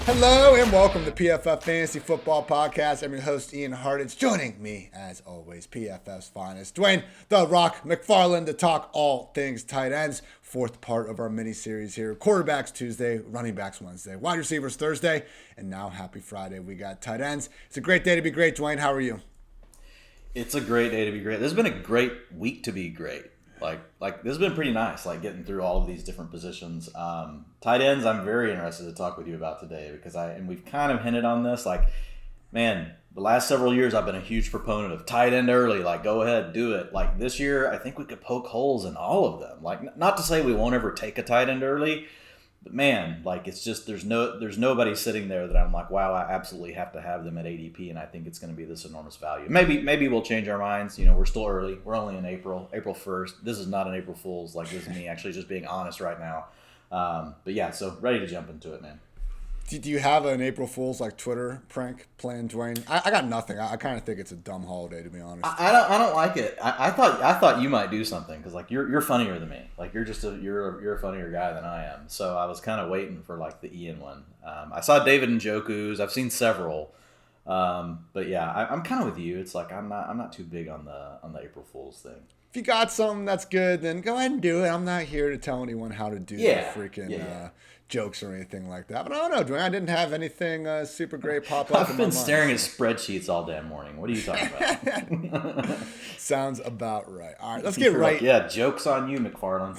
Hello and welcome to PFF Fantasy Football Podcast. I'm your host, Ian Hartitz. Joining me, as always, PFF's finest, Dwain "The Rock" McFarland, to talk all things tight ends. Fourth part of our mini-series here. Quarterbacks Tuesday, running backs Wednesday, wide receivers Thursday, and now happy Friday. We got tight ends. It's a great day to be great. Dwain, how are you? It's a great day to be great. This has been a great week to be great. Like this has been pretty nice, like getting through all of these different positions. Tight ends, I'm very interested to talk with you about today because we've kind of hinted on this. Like, man, the last several years I've been a huge proponent of tight end early. Like, go ahead, do it. Like this year, I think we could poke holes in all of them. Like, not to say we won't ever take a tight end early, but man, like it's just there's nobody sitting there that I'm like, wow, I absolutely have to have them at ADP, and I think it's going to be this enormous value. Maybe we'll change our minds. You know, we're still early. We're only in April 1st. This is not an April Fool's. Like, this is me actually just being honest right now. But yeah, so ready to jump into it, man. Do you have an April Fool's like Twitter prank planned, Dwain? I got nothing. I kind of think it's a dumb holiday, to be honest. I don't like it. I thought you might do something because like you're funnier than me. Like you're a funnier guy than I am. So I was kind of waiting for like the Ian one. I saw David Njoku's. I've seen several. But yeah, I'm kind of with you. It's like I'm not too big on the April Fool's thing. If you got something that's good, then go ahead and do it. I'm not here to tell anyone how to do the freaking jokes or anything like that. But I don't know, Dwayne. I didn't have anything super great pop up. I've been staring at spreadsheets all damn morning. What are you talking about? Sounds about right. All right, let's get right. Yeah, joke's on you, McFarland.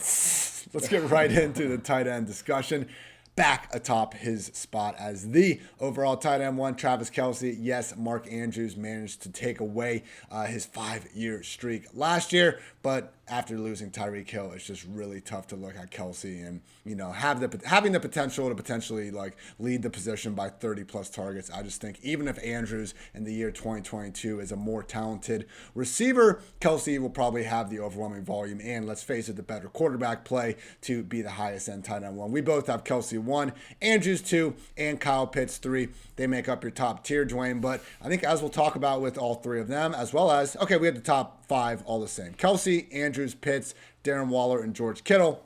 Let's get right into the tight end discussion. Back atop his spot as the overall tight end one, Travis Kelce. Yes, Mark Andrews managed to take away his 5-year streak last year, but after losing Tyreek Hill, it's just really tough to look at Kelce and, you know, having the potential to potentially like lead the position by 30 plus targets. I just think even if Andrews in the year 2022 is a more talented receiver, Kelce will probably have the overwhelming volume and, let's face it, the better quarterback play to be the highest end tight end one. We both have Kelce 1, Andrews 2, and Kyle Pitts 3. They make up your top tier, Dwayne. But I think as we'll talk about with all three of them, as well as, okay, we have the top 5 all the same. Kelce, Andrews, Pitts, Darren Waller, and George Kittle.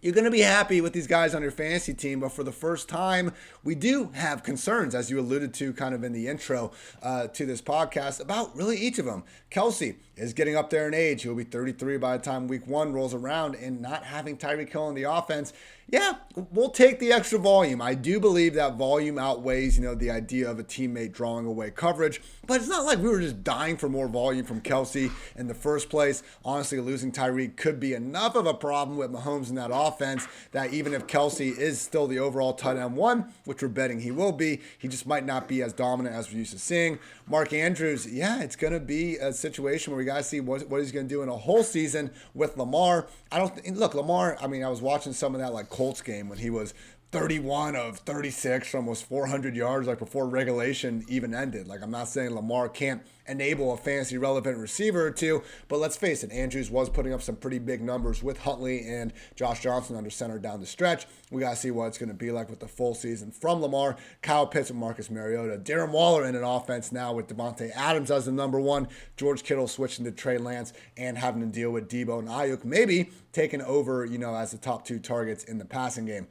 You're going to be happy with these guys on your fantasy team, but for the first time, we do have concerns, as you alluded to kind of in the intro to this podcast, about really each of them. Kelce is getting up there in age. He'll be 33 by the time week 1 rolls around, and not having Tyreek Hill in the offense, yeah, we'll take the extra volume. I do believe that volume outweighs, you know, the idea of a teammate drawing away coverage, but it's not like we were just dying for more volume from Kelce in the first place. Honestly, losing Tyreek could be enough of a problem with Mahomes in that offense that even if Kelce is still the overall tight end 1, which we're betting he will be, he just might not be as dominant as we're used to seeing. Mark Andrews, yeah, it's going to be a situation where we got to see what he's going to do in a whole season with Lamar. Look, Lamar, I mean, I was watching some of that like Colts game when he was 31 of 36, almost 400 yards, like before regulation even ended. Like, I'm not saying Lamar can't enable a fantasy relevant receiver or two, but let's face it, Andrews was putting up some pretty big numbers with Huntley and Josh Johnson under center down the stretch. We got to see what it's going to be like with the full season from Lamar, Kyle Pitts, and Marcus Mariota. Darren Waller in an offense now with Devontae Adams as the number 1, George Kittle switching to Trey Lance and having to deal with Debo and Ayuk maybe taking over, you know, as the top 2 targets in the passing game.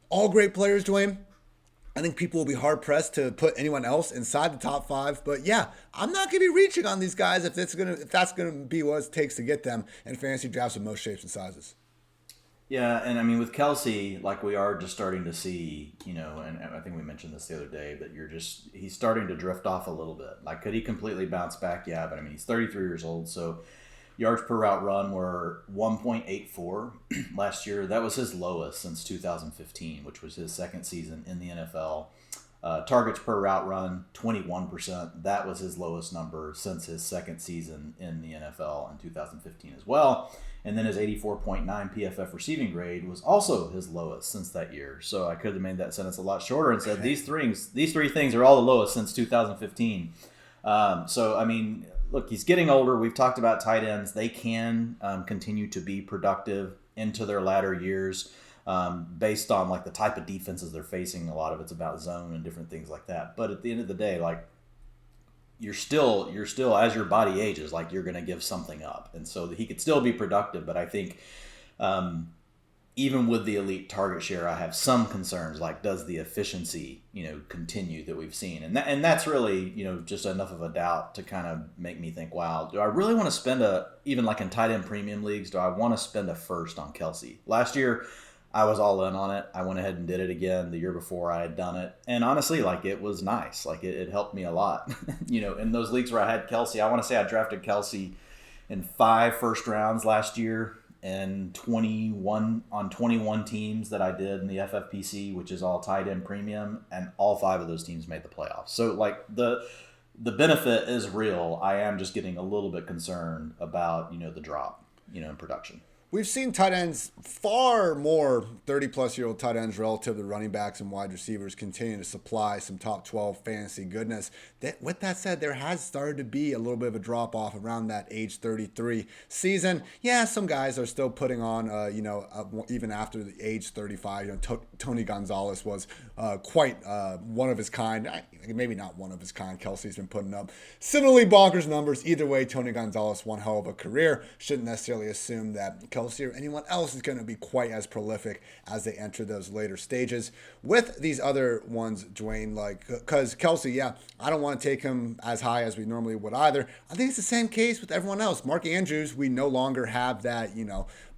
All great players, Dwayne. I think people will be hard-pressed to put anyone else inside the top 5. But, yeah, I'm not going to be reaching on these guys if that's going to be what it takes to get them in fantasy drafts of most shapes and sizes. Yeah, and I mean, with Kelce, like we are just starting to see, you know, and I think we mentioned this the other day, that he's starting to drift off a little bit. Like, could he completely bounce back? Yeah, but I mean, he's 33 years old, so yards per route run were 1.84 last year. That was his lowest since 2015, which was his second season in the NFL. Targets per route run, 21%. That was his lowest number since his second season in the NFL in 2015 as well. And then his 84.9 PFF receiving grade was also his lowest since that year. So I could have made that sentence a lot shorter and said these three things are all the lowest since 2015. So, I mean, look, he's getting older. We've talked about tight ends. They can continue to be productive into their latter years based on like the type of defenses they're facing. A lot of it's about zone and different things like that. But at the end of the day, like you're still as your body ages, like you're going to give something up. And so he could still be productive. But I think even with the elite target share, I have some concerns. Like, does the efficiency, continue that we've seen? And that's really, just enough of a doubt to kind of make me think, wow, do I really want to spend even like in tight end premium leagues, do I want to spend a first on Kelce? Last year, I was all in on it. I went ahead and did it again. The year before, I had done it. And honestly, like, it was nice. Like, it helped me a lot. In those leagues where I had Kelce, I want to say I drafted Kelce in 5 first rounds last year. And 21 teams that I did in the FFPC, which is all tight end premium, and all 5 of those teams made the playoffs. So like the benefit is real. I am just getting a little bit concerned about the drop in production. We've seen tight ends, far more 30-plus-year-old tight ends relative to running backs and wide receivers, continue to supply some top 12 fantasy goodness. With that said, there has started to be a little bit of a drop-off around that age 33 season. Yeah, some guys are still putting on, even after the age 35. Tony Gonzalez was quite one of his kind. Maybe not one of his kind. Kelce's been putting up similarly bonkers numbers. Either way, Tony Gonzalez, one hell of a career. Shouldn't necessarily assume that Kelce or anyone else is going to be quite as prolific as they enter those later stages. With these other ones, Dwain, because Kelce, yeah, I don't want to take him as high as we normally would either. I think it's the same case with everyone else. Mark Andrews, we no longer have that,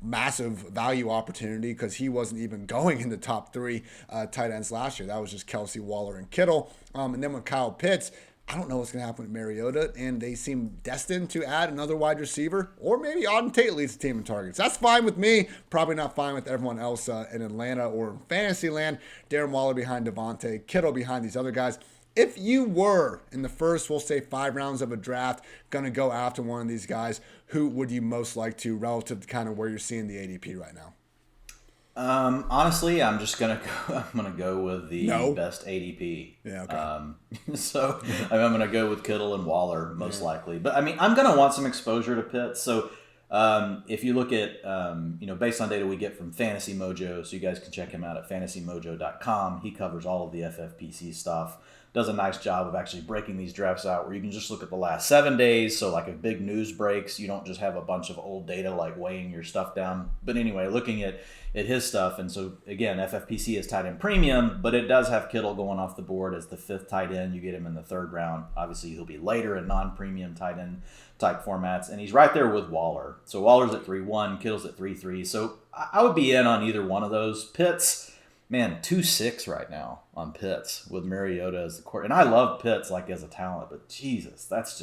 massive value opportunity because he wasn't even going in the top 3 tight ends last year. That was just Kelce, Waller, and Kittle. And then with Kyle Pitts, I don't know what's going to happen with Mariota, and they seem destined to add another wide receiver, or maybe Auden Tate leads the team in targets. That's fine with me. Probably not fine with everyone else in Atlanta or in fantasy land. Darren Waller behind Devontae, Kittle behind these other guys. If you were in the first, we'll say 5 rounds of a draft, going to go after one of these guys, who would you most like to relative to kind of where you're seeing the ADP right now? Honestly, I'm gonna go with the best ADP. Yeah, okay. So I'm gonna go with Kittle and Waller most likely. But I mean, I'm gonna want some exposure to Pitts. So if you look at based on data we get from Fantasy Mojo, so you guys can check him out at fantasymojo.com. He covers all of the FFPC stuff. Does a nice job of actually breaking these drafts out where you can just look at the last 7 days. So like if big news breaks, you don't just have a bunch of old data like weighing your stuff down. But anyway, looking at his stuff. And so again, FFPC is tight end premium, but it does have Kittle going off the board as the 5th tight end. You get him in the 3rd round. Obviously he'll be later in non-premium tight end type formats. And he's right there with Waller. So Waller's at 3-1, Kittle's at 3-3. So I would be in on either one of those. Pitts, man, 2-6 right now on Pitts with Mariota as the court. And I love Pitts like as a talent, but Jesus, that's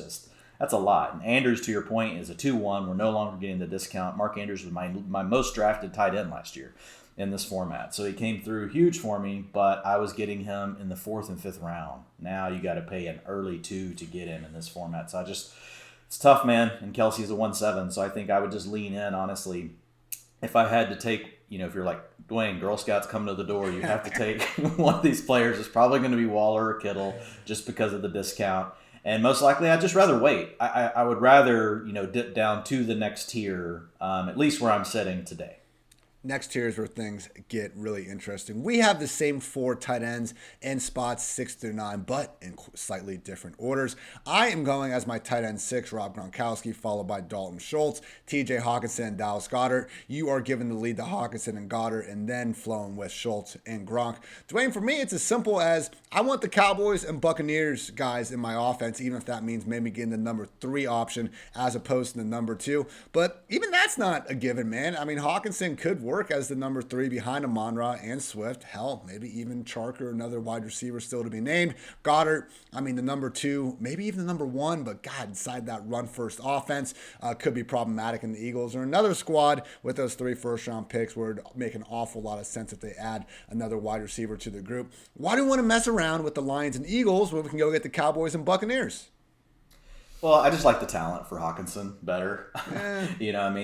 a lot. And Andrews, to your point, is a 2-1. We're no longer getting the discount. Mark Andrews was my most drafted tight end last year in this format. So he came through huge for me, but I was getting him in the 4th and 5th round. Now you got to pay an early 2 to get him in this format. So it's tough, man. And Kelsey's a 1-7. So I think I would just lean in, honestly. If I had to take, if you're like, Dwayne, Girl Scouts come to the door, you have to take one of these players. It's probably going to be Waller or Kittle just because of the discount. And most likely, I'd just rather wait. I would rather, dip down to the next tier, at least where I'm sitting today. Next tier is where things get really interesting. We have the same 4 tight ends in spots 6 through 9, but in slightly different orders. I am going as my tight end 6, Rob Gronkowski, followed by Dalton Schultz, TJ Hawkinson, and Dallas Goedert. You are given the lead to Hawkinson and Goedert, and then flowing with Schultz and Gronk. Dwayne, for me, it's as simple as I want the Cowboys and Buccaneers guys in my offense, even if that means maybe getting the number 3 option as opposed to the number 2. But even that's not a given, man. I mean, Hawkinson could work as the number 3 behind Amon-Ra and Swift. Hell, maybe even Chark or another wide receiver still to be named. Goddard, I mean, the number 2, maybe even the number 1, but God, inside that run-first offense could be problematic in the Eagles or another squad with those 3 first-round picks where it would make an awful lot of sense if they add another wide receiver to the group. Why do we want to mess around with the Lions and Eagles when we can go get the Cowboys and Buccaneers? Well, I just like the talent for Hawkinson better.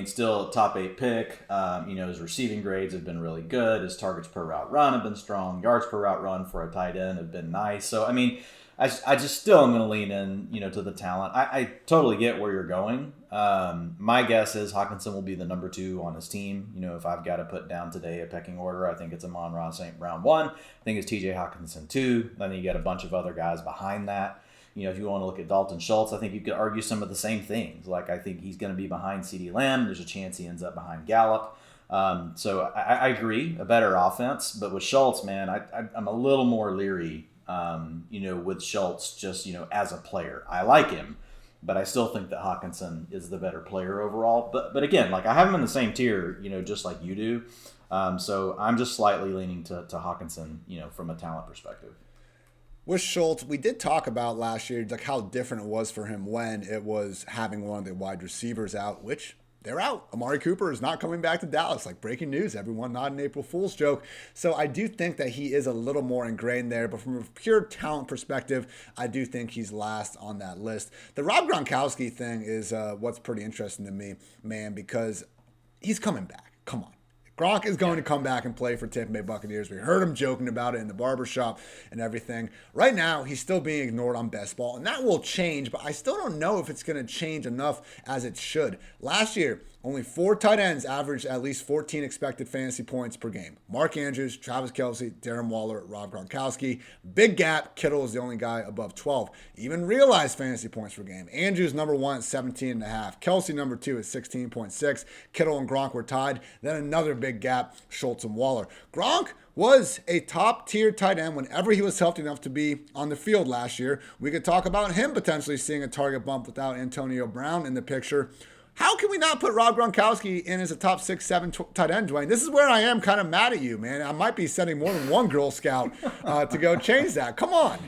Still top 8 pick. His receiving grades have been really good. His targets per route run have been strong. Yards per route run for a tight end have been nice. So, I just still am going to lean in, to the talent. I totally get where you're going. My guess is Hawkinson will be the number 2 on his team. If I've got to put down today a pecking order, I think it's Amon-Ra St. Brown 1. I think it's TJ Hawkinson 2. Then you got a bunch of other guys behind that. If you want to look at Dalton Schultz, I think you could argue some of the same things. Like, I think he's going to be behind CeeDee Lamb. There's a chance he ends up behind Gallup. So I agree, a better offense. But with Schultz, man, I'm a little more leery, with Schultz just, as a player. I like him, but I still think that Hawkinson is the better player overall. But again, like I have him in the same tier, just like you do. So I'm just slightly leaning to Hawkinson, from a talent perspective. With Schultz, we did talk about last year, like how different it was for him when it was having one of the wide receivers out, which they're out. Amari Cooper is not coming back to Dallas. Like breaking news, everyone, not an April Fool's joke. So I do think that he is a little more ingrained there. But from a pure talent perspective, I do think he's last on that list. The Rob Gronkowski thing is what's pretty interesting to me, man, because he's coming back. Come on. Gronk is going to come back and play for Tampa Bay Buccaneers. We heard him joking about it in the barbershop and everything. Right now, he's still being ignored on best ball, and that will change, but I still don't know if it's going to change enough as it should. Last year, only 4 tight ends averaged at least 14 expected fantasy points per game. Mark Andrews, Travis Kelce, Darren Waller, Rob Gronkowski. Big gap. Kittle is the only guy above 12. Even realized fantasy points per game. Andrews number 1 at 17.5. Kelce number 2 at 16.6. Kittle and Gronk were tied. Then another big gap, Schultz and Waller. Gronk was a top-tier tight end whenever he was healthy enough to be on the field last year. We could talk about him potentially seeing a target bump without Antonio Brown in the picture. How can we not put Rob Gronkowski in as a top 6, 7 tight end, Dwayne? This is where I am kind of mad at you, man. I might be sending more than one Girl Scout to go change that. Come on.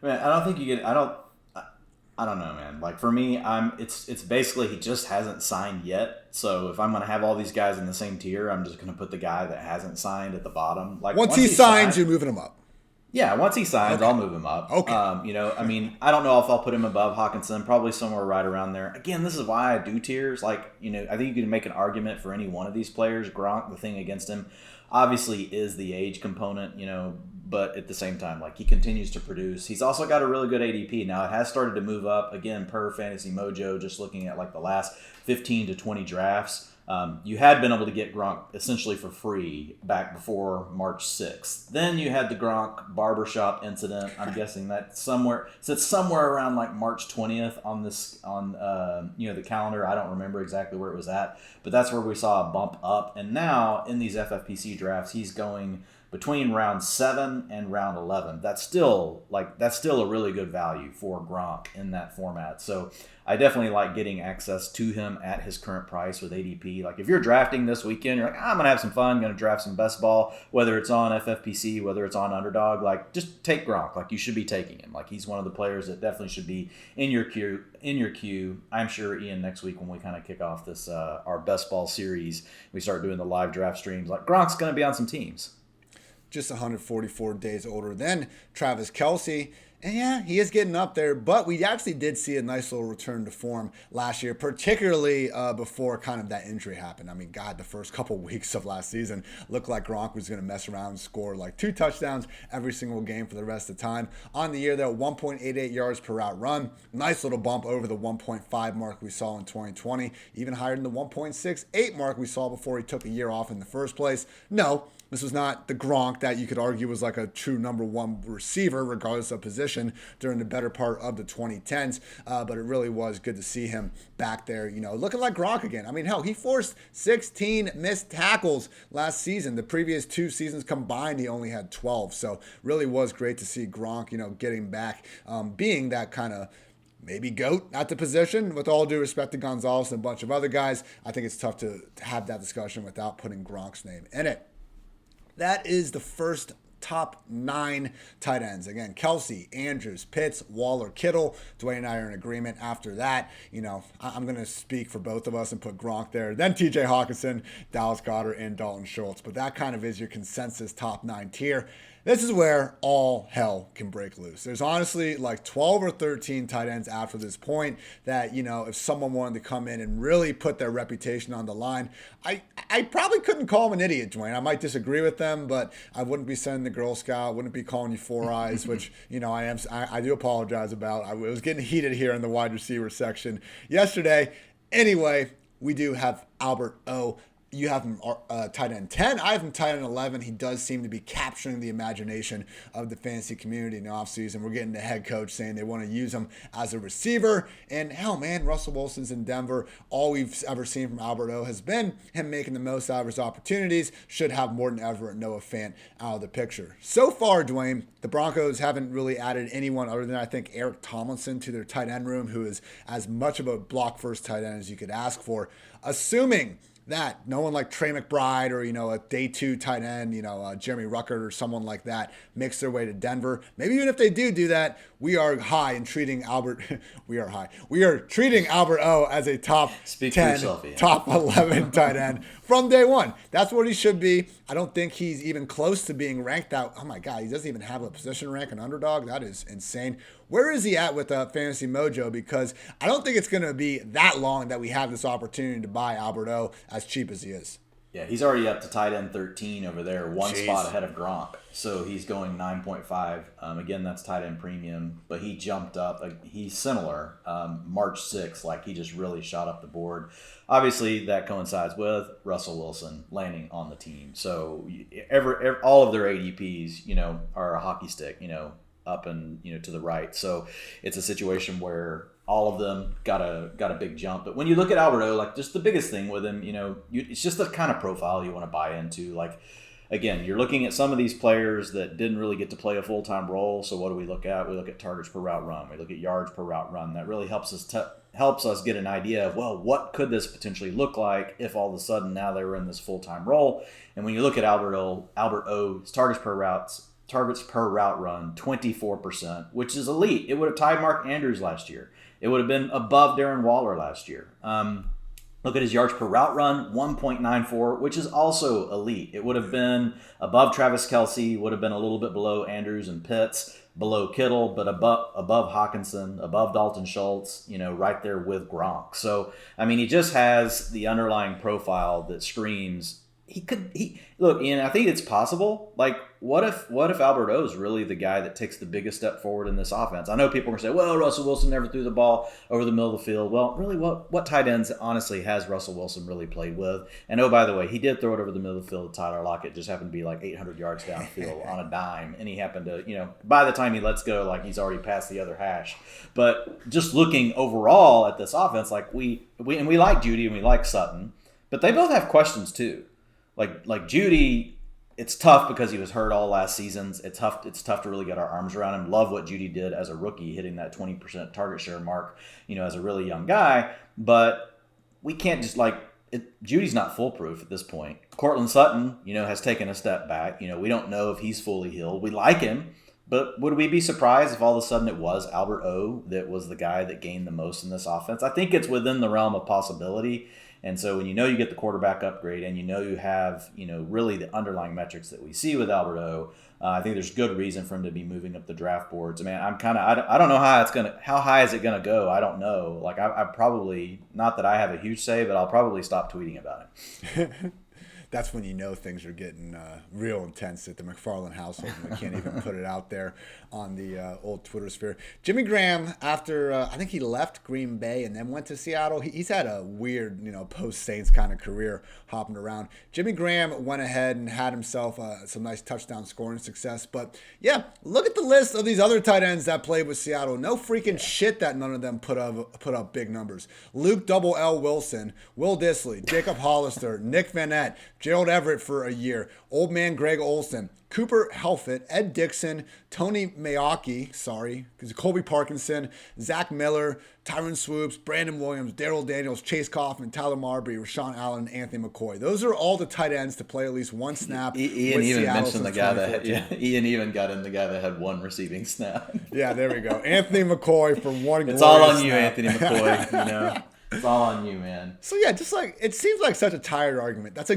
Man, I don't think you get. I don't know, man. Like for me, it's basically he just hasn't signed yet. So if I'm going to have all these guys in the same tier, I'm just going to put the guy that hasn't signed at the bottom. Like once he signs, you're moving him up. Yeah, once he signs, okay. I'll move him up. Okay. I don't know if I'll put him above Hawkinson, probably somewhere right around there. Again, this is why I do tiers. Like, I think you can make an argument for any one of these players. Gronk, the thing against him, obviously is the age component, but at the same time, like he continues to produce. He's also got a really good ADP. Now, it has started to move up, again, per Fantasy Mojo, just looking at like the last 15 to 20 drafts. You had been able to get Gronk essentially for free back before March 6th. Then you had the Gronk barbershop incident. I'm guessing that somewhere around like March 20th on the calendar. I don't remember exactly where it was at, but that's where we saw a bump up. And now in these FFPC drafts, he's going between round 7 and round 11. That's still a really good value for Gronk in that format. So I definitely like getting access to him at his current price with ADP. Like if you're drafting this weekend, you're like, I'm going to have some fun, going to draft some best ball, whether it's on FFPC, whether it's on Underdog, like just take Gronk. Like you should be taking him. Like he's one of the players that definitely should be in your queue. I'm sure, Ian, next week when we kind of kick off this our best ball series, we start doing the live draft streams, like Gronk's going to be on some teams. Just 144 days older than Travis Kelce. And yeah, he is getting up there, but we actually did see a nice little return to form last year, particularly before kind of that injury happened. I mean, God, the first couple weeks of last season looked like Gronk was going to mess around and score like 2 touchdowns every single game for the rest of the time. On the year, though, 1.88 yards per route run. Nice little bump over the 1.5 mark we saw in 2020, even higher than the 1.68 mark we saw before he took a year off in the first place. No, this was not the Gronk that you could argue was like a true number 1 receiver, regardless of position, during the better part of the 2010s. But it really was good to see him back there, looking like Gronk again. I mean, hell, he forced 16 missed tackles last season. The previous 2 seasons combined, he only had 12. So really was great to see Gronk, getting back, being that kind of maybe GOAT at the position. With all due respect to Gonzalez and a bunch of other guys, I think it's tough to have that discussion without putting Gronk's name in it. That is the first top 9 tight ends. Again, Kelce, Andrews, Pitts, Waller, Kittle. Dwayne and I are in agreement. After that, I'm going to speak for both of us and put Gronk there. Then TJ Hawkinson, Dallas Goedert, and Dalton Schultz. But that kind of is your consensus top 9 tier. This is where all hell can break loose. There's honestly like 12 or 13 tight ends after this point that, if someone wanted to come in and really put their reputation on the line, I probably couldn't call him an idiot, Dwayne. I might disagree with them, but I wouldn't be sending the Girl Scout, wouldn't be calling you 4 eyes, which, I do apologize about. I was getting heated here in the wide receiver section yesterday. Anyway, we do have Albert You have him tight end 10. I have him tight end 11. He does seem to be capturing the imagination of the fantasy community in the offseason. We're getting the head coach saying they want to use him as a receiver. And hell, man, Russell Wilson's in Denver. All we've ever seen from Albert O has been him making the most out of his opportunities. Should have more than ever Noah Fant out of the picture. So far, Dwayne, the Broncos haven't really added anyone other than, I think, Eric Tomlinson to their tight end room, who is as much of a block first tight end as you could ask for. Assuming that no one like Trey McBride or, a day 2 tight end, Jeremy Ruckert or someone like that makes their way to Denver. Maybe even if they do that, we are high in treating we are treating Albert O as a top 10, top 11 tight end from day one. That's what he should be. I don't think he's even close to being ranked out. Oh my God, he doesn't even have a position rank, an underdog. That is insane. Where is he at with Fantasy Mojo? Because I don't think it's going to be that long that we have this opportunity to buy Albert O as cheap as he is. Yeah, he's already up to tight end 13 over there, one spot ahead of Gronk. So he's going 9.5. Again, that's tight end premium, but he jumped up. He's similar. March 6th, like he just really shot up the board. Obviously, that coincides with Russell Wilson landing on the team. So all of their ADPs, are a hockey stick, up and to the right. So it's a situation where all of them got a big jump. But when you look at Albert O, like just the biggest thing with him, it's just the kind of profile you want to buy into. Like, again, you're looking at some of these players that didn't really get to play a full-time role. So what do we look at? We look at targets per route run. We look at yards per route run. That really helps us get an idea of, well, what could this potentially look like if all of a sudden now they were in this full-time role. And when you look at Albert O's targets per route run, 24%, which is elite. It would have tied Mark Andrews last year. It would have been above Darren Waller last year. Look at his yards per route run, 1.94, which is also elite. It would have been above Travis Kelce, would have been a little bit below Andrews and Pitts, below Kittle, but above Hawkinson, above Dalton Schultz, right there with Gronk. So, he just has the underlying profile that screams look, Ian, I think it's possible. Like, what if Albert O is really the guy that takes the biggest step forward in this offense? I know people are going to say, well, Russell Wilson never threw the ball over the middle of the field. Well, really, what tight ends honestly has Russell Wilson really played with? And oh, by the way, he did throw it over the middle of the field to Tyler Lockett. Just happened to be like 800 yards downfield on a dime. And he happened to, by the time he lets go, like he's already passed the other hash. But just looking overall at this offense, like we like Judy and we like Sutton, but they both have questions too. Like Judy, it's tough because he was hurt all last seasons. It's tough to really get our arms around him. Love what Judy did as a rookie, hitting that 20% target share mark, as a really young guy. But we can't just Judy's not foolproof at this point. Cortland Sutton, has taken a step back. We don't know if he's fully healed. We like him, but would we be surprised if all of a sudden it was Albert O that was the guy that gained the most in this offense? I think it's within the realm of possibility. And so when you get the quarterback upgrade and you have, really the underlying metrics that we see with Albert O, I think there's good reason for him to be moving up the draft boards. I don't know how high is it going to go? I don't know. Like I probably, not that I have a huge say, but I'll probably stop tweeting about it. That's when things are getting real intense at the McFarland household. And we can't even put it out there on the old Twitter sphere. Jimmy Graham, after I think he left Green Bay and then went to Seattle, he's had a weird, post-Saints kind of career hopping around. Jimmy Graham went ahead and had himself some nice touchdown scoring success. But, yeah, look at the list of these other tight ends that played with Seattle. No freaking shit that none of them put up big numbers. Luke Double L. Wilson, Will Dissly, Jacob Hollister, Nick Vanette, Gerald Everett for a year, old man Greg Olsen, Cooper Helfett, Ed Dixon, Tony Mayocky, Colby Parkinson, Zach Miller, Tyron Swoops, Brandon Williams, Darrell Daniels, Chase Kaufman, Tyler Marbury, Rashawn Allen, and Anthony McCoy. Those are all the tight ends to play at least one snap. Ian even mentioned the guy Ian even got in the guy that had one receiving snap. Yeah, there we go. Anthony McCoy for one. It's all on you, Anthony McCoy. It's all on you, man. So yeah, just it seems like such a tired argument. It's a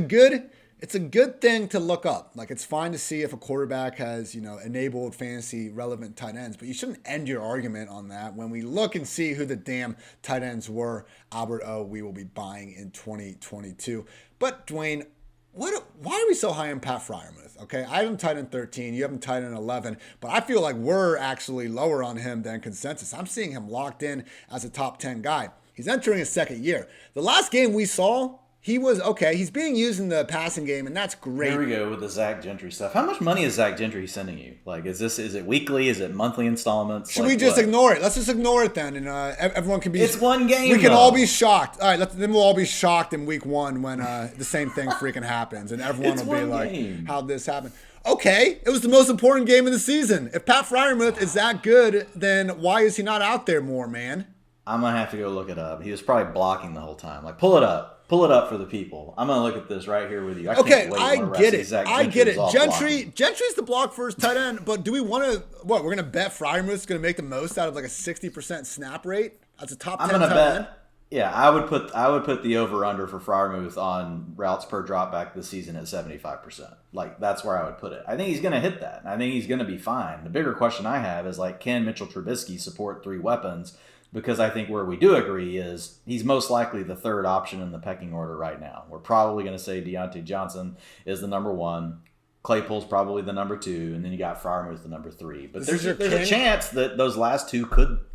good thing to look up. Like, it's fine to see if a quarterback has, enabled fantasy relevant tight ends, but you shouldn't end your argument on that when we look and see who the damn tight ends were. Albert O, we will be buying in 2022. But Dwayne, why are we so high on Pat Freiermuth? Okay, I have him tight end 13, you have him tight end 11, but I feel like we're actually lower on him than consensus. I'm seeing him locked in as a top 10 guy. He's entering his second year. The last game we saw, He was okay. He's being used in the passing game, and that's great. Here we go with the Zach Gentry stuff. How much money is Zach Gentry sending you? Like, is it weekly? Is it monthly installments? Should we just ignore it? Let's just ignore it then, and everyone can be. It's one game. We can all be shocked. All right, then we'll all be shocked in week 1 when the same thing freaking happens, and everyone will be like, "How'd this happen?" Okay, it was the most important game of the season. If Pat Freiermuth is that good, then why is he not out there more, man? I'm gonna have to go look it up. He was probably blocking the whole time. Like, pull it up. Pull it up for the people. I'm gonna look at this right here with you. I get it. Gentry's the block first tight end, but do we want to? What, we're gonna bet Freiermuth's gonna make the most out of like a 60% snap rate? That's a top 10 tight end. Yeah, I would put the over under for Freiermuth on routes per dropback this season at 75%. Like, that's where I would put it. I think he's gonna hit that. I think he's gonna be fine. The bigger question I have is, like, can Mitchell Trubisky support 3 weapons? Because I think where we do agree is he's most likely the third option in the pecking order right now. We're probably going to say Deontay Johnson is the number 1. Claypool's probably the number 2, and then you got Freiermuth the number 3. But there's a chance that those last 2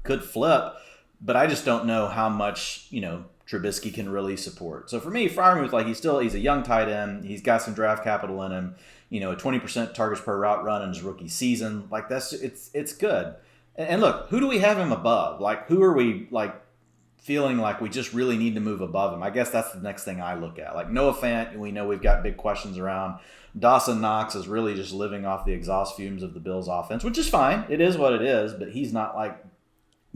could flip, but I just don't know how much, Trubisky can really support. So for me, Freiermuth, like, he's a young tight end. He's got some draft capital in him. A 20% targets per route run in his rookie season. Like, it's good. And look, who do we have him above? Like, who are we, like, feeling like we just really need to move above him? I guess that's the next thing I look at. Like, Noah Fant, we know we've got big questions around. Dawson Knox is really just living off the exhaust fumes of the Bills' offense, which is fine. It is what it is, but he's not, like,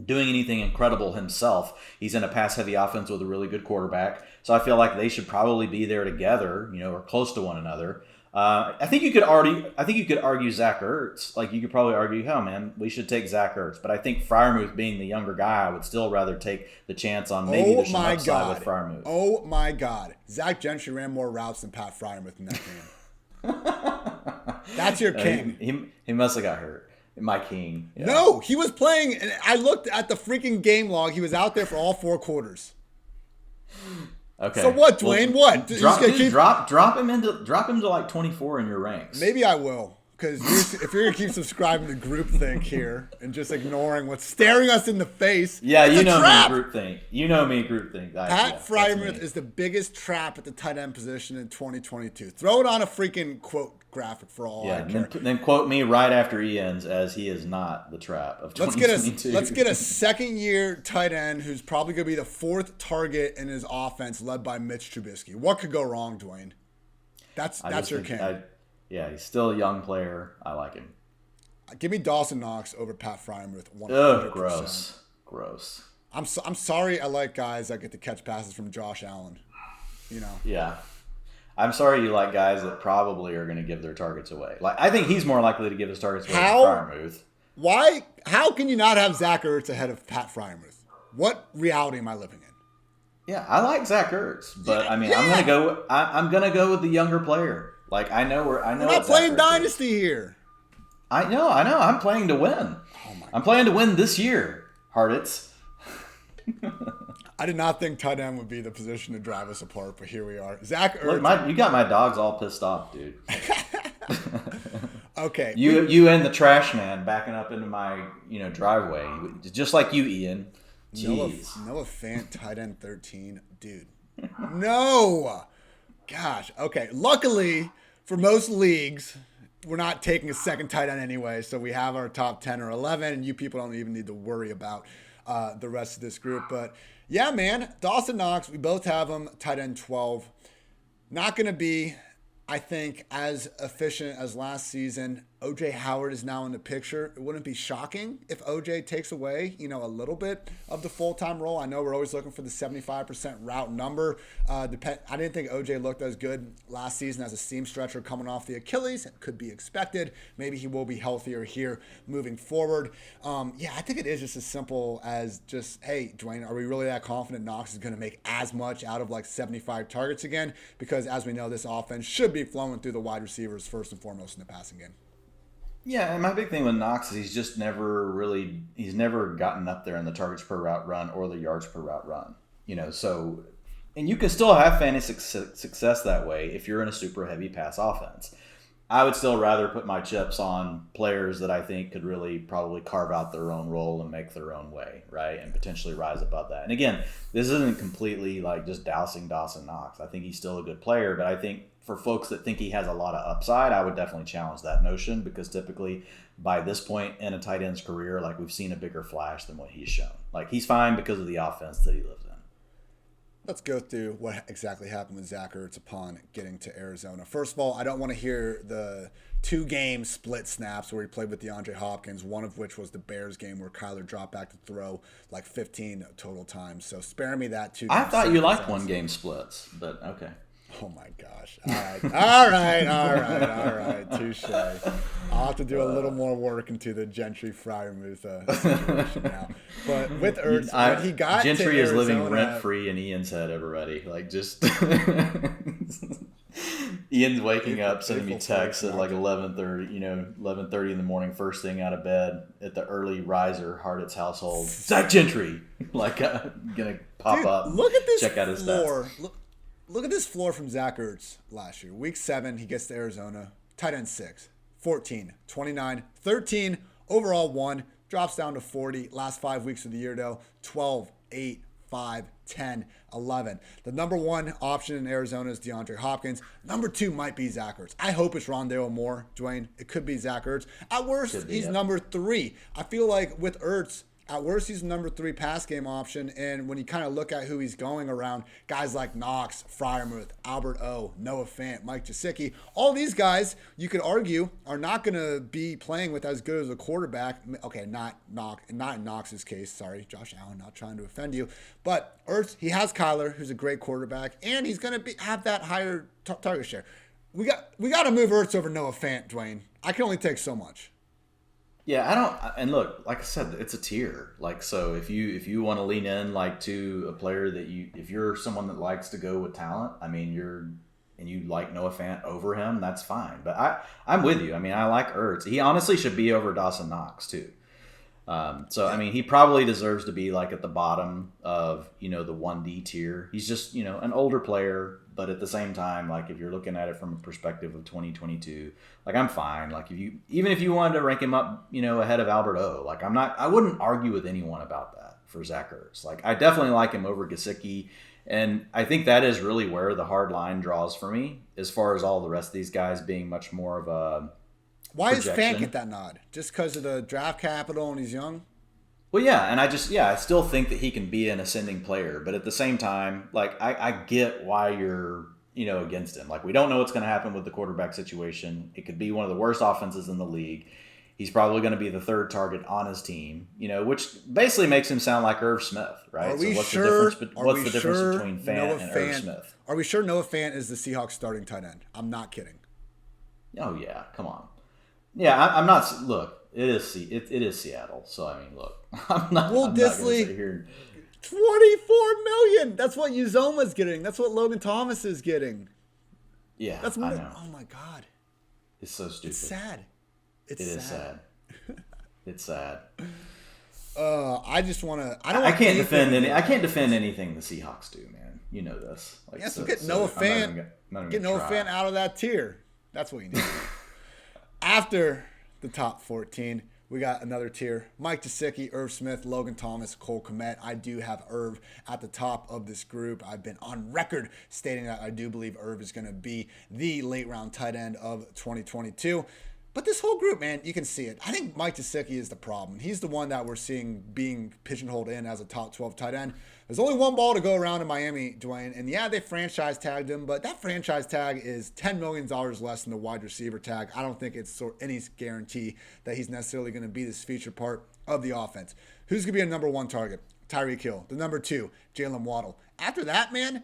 doing anything incredible himself. He's in a pass-heavy offense with a really good quarterback. So I feel like they should probably be there together, or close to one another. I think you could argue Zach Ertz. Like, you could probably argue, "Oh man, we should take Zach Ertz." But I think Freiermuth, being the younger guy, I would still rather take the chance on maybe there's some upside with Freiermuth. Oh my God, Zach Gentry ran more routes than Pat Freiermuth in that game. That's your king. He must have got hurt. My king. Yeah. No, he was playing. And I looked at the freaking game log. He was out there for all 4 quarters. Okay. So what, Dwayne? What? Drop him to like 24 in your ranks. Maybe I will, because if you're gonna keep subscribing to groupthink here and just ignoring what's staring us in the face, yeah, you know me, groupthink. You know me, groupthink. Pat Freiermuth is the biggest trap at the tight end position in 2022. Throw it on a freaking quote graphic for all I care. Then quote me right after Ian's, as he is not the trap of 2022. Let's get a second-year tight end who's probably going to be the 4th target in his offense, led by Mitch Trubisky. What could go wrong, Dwayne? That's your king. He's still a young player. I like him. Give me Dawson Knox over Pat Freiermuth. 100%. Ugh, gross. I'm sorry. I like guys that get to catch passes from Josh Allen. Yeah. I'm sorry you like guys that probably are going to give their targets away. Like, I think he's more likely to give his targets away than Freiermuth. Why? How can you not have Zach Ertz ahead of Pat Freiermuth? What reality am I living in? Yeah, I like Zach Ertz, but I'm gonna go with the younger player. Like, I know we're not playing dynasty here. I know. I'm playing to win. I'm playing to win this year, Hartitz. I did not think tight end would be the position to drive us apart, but here we are. Zach Ertz. Look, you got my dogs all pissed off, dude. Okay. You and the trash man backing up into my driveway, just like you, Ian. Jeez. Noah Fant, tight end 13, dude. No. Gosh. Okay. Luckily, for most leagues, we're not taking a second tight end anyway, so we have our top 10 or 11, and you people don't even need to worry about the rest of this group. But yeah, man, Dawson Knox, we both have him, tight end 12. Not going to be, I think, as efficient as last season. O.J. Howard is now in the picture. It wouldn't be shocking if O.J. takes away, a little bit of the full-time role. I know we're always looking for the 75% route number. I didn't think O.J. looked as good last season as a seam stretcher coming off the Achilles. It could be expected. Maybe he will be healthier here moving forward. I think it is just as simple as just, hey, Dwayne, are we really that confident Knox is going to make as much out of like 75 targets again? Because as we know, this offense should be flowing through the wide receivers first and foremost in the passing game. Yeah, and my big thing with Knox is he's never gotten up there in the targets per route run or the yards per route run. So, and you can still have fantasy success that way if you're in a super heavy pass offense. I would still rather put my chips on players that I think could really probably carve out their own role and make their own way, right? And potentially rise above that. And again, this isn't completely like just dousing Dawson Knox. I think he's still a good player, but I think for folks that think he has a lot of upside, I would definitely challenge that notion, because typically by this point in a tight end's career, like, we've seen a bigger flash than what he's shown. Like, he's fine because of the offense that he lives in. Let's go through what exactly happened with Zach Ertz upon getting to Arizona. First of all, I don't want to hear the 2-game split snaps where he played with DeAndre Hopkins, one of which was the Bears game where Kyler dropped back to throw like 15 total times. So spare me that 2 game. I thought you liked 1-game splits, but okay. Oh my gosh. All right. Touche. I'll have to do a little more work into the Gentry Freiermuth situation now. But with Ertz, when he got Gentry to is Arizona, living rent free in Ian's head, everybody. Like, just Ian's waking up, sending me texts at like 11:30, 11:30 in the morning, first thing out of bed at the early riser Hartitz household. Zach Gentry, like, gonna pop up. Look at this check out his floor. stats. Look at this floor from Zach Ertz last year. Week 7, he gets to Arizona. Tight end 6, 14, 29, 13, overall 1, drops down to 40. Last 5 weeks of the year, though, 12, 8, 5, 10, 11. The number 1 option in Arizona is DeAndre Hopkins. Number 2 might be Zach Ertz. I hope it's Rondale Moore, Dwayne. It could be Zach Ertz. At worst, he's number 3. I feel like with Ertz, at worst, he's the number 3 pass game option. And when you kind of look at who he's going around, guys like Knox, Freiermuth, Albert O, Noah Fant, Mike Gesicki, all these guys, you could argue, are not going to be playing with as good as a quarterback. Okay, not in Knox's case. Sorry, Josh Allen, not trying to offend you. But Ertz, he has Kyler, who's a great quarterback, and he's going to have that higher target share. We got to move Ertz over Noah Fant, Dwayne. I can only take so much. Yeah, and look, like I said, it's a tier. Like, so if you want to lean in like to a player that if you're someone that likes to go with talent, I mean, you like Noah Fant over him, that's fine. But I'm with you. I mean, I like Ertz. He honestly should be over Dawson Knox too. I mean, he probably deserves to be like at the bottom of, the 1D tier. He's just, an older player, but at the same time, like, if you're looking at it from a perspective of 2022, like, I'm fine. Like, even if you wanted to rank him up, ahead of Albert O, like, I wouldn't argue with anyone about that for Zach Ertz. Like, I definitely like him over Gesicki. And I think that is really where the hard line draws for me, as far as all the rest of these guys being much more of a Why projection. does Fant get that nod? Just because of the draft capital and he's young? Well, yeah, and I still think that he can be an ascending player, but at the same time, like, I get why you're, against him. Like, we don't know what's going to happen with the quarterback situation. It could be one of the worst offenses in the league. He's probably going to be the 3rd target on his team, which basically makes him sound like Irv Smith, right? What's the difference between Fant and Irv Smith? Are we sure Noah Fant is the Seahawks starting tight end? I'm not kidding. Oh, yeah, come on. Yeah, I'm not. Look. It is Seattle, so I mean, look, I'm not. Will Disley, $24 million. That's what Uzoma's getting. That's what Logan Thomas is getting. Yeah, I know. Oh my God, it's so stupid. It's sad. It is sad. It's sad. I just want to. I can't defend any. I can't defend anything the Seahawks do, man. You know this. Like, so get Noah Fant. Get Noah Fant out of that tier. That's what you need. After the top 14, we got another tier. Mike Gesicki, Irv Smith, Logan Thomas, Cole Kmet. I do have Irv at the top of this group. I've been on record stating that I do believe Irv is going to be the late round tight end of 2022. But this whole group, man, you can see it. I think Mike Gesicki is the problem. He's the one that we're seeing being pigeonholed in as a top 12 tight end. There's only one ball to go around in Miami, Dwayne. And yeah, they franchise tagged him, but that franchise tag is $10 million less than the wide receiver tag. I don't think it's any guarantee that he's necessarily going to be this feature part of the offense. Who's going to be a number 1 target? Tyreek Hill. The number 2, Jalen Waddle. After that, man,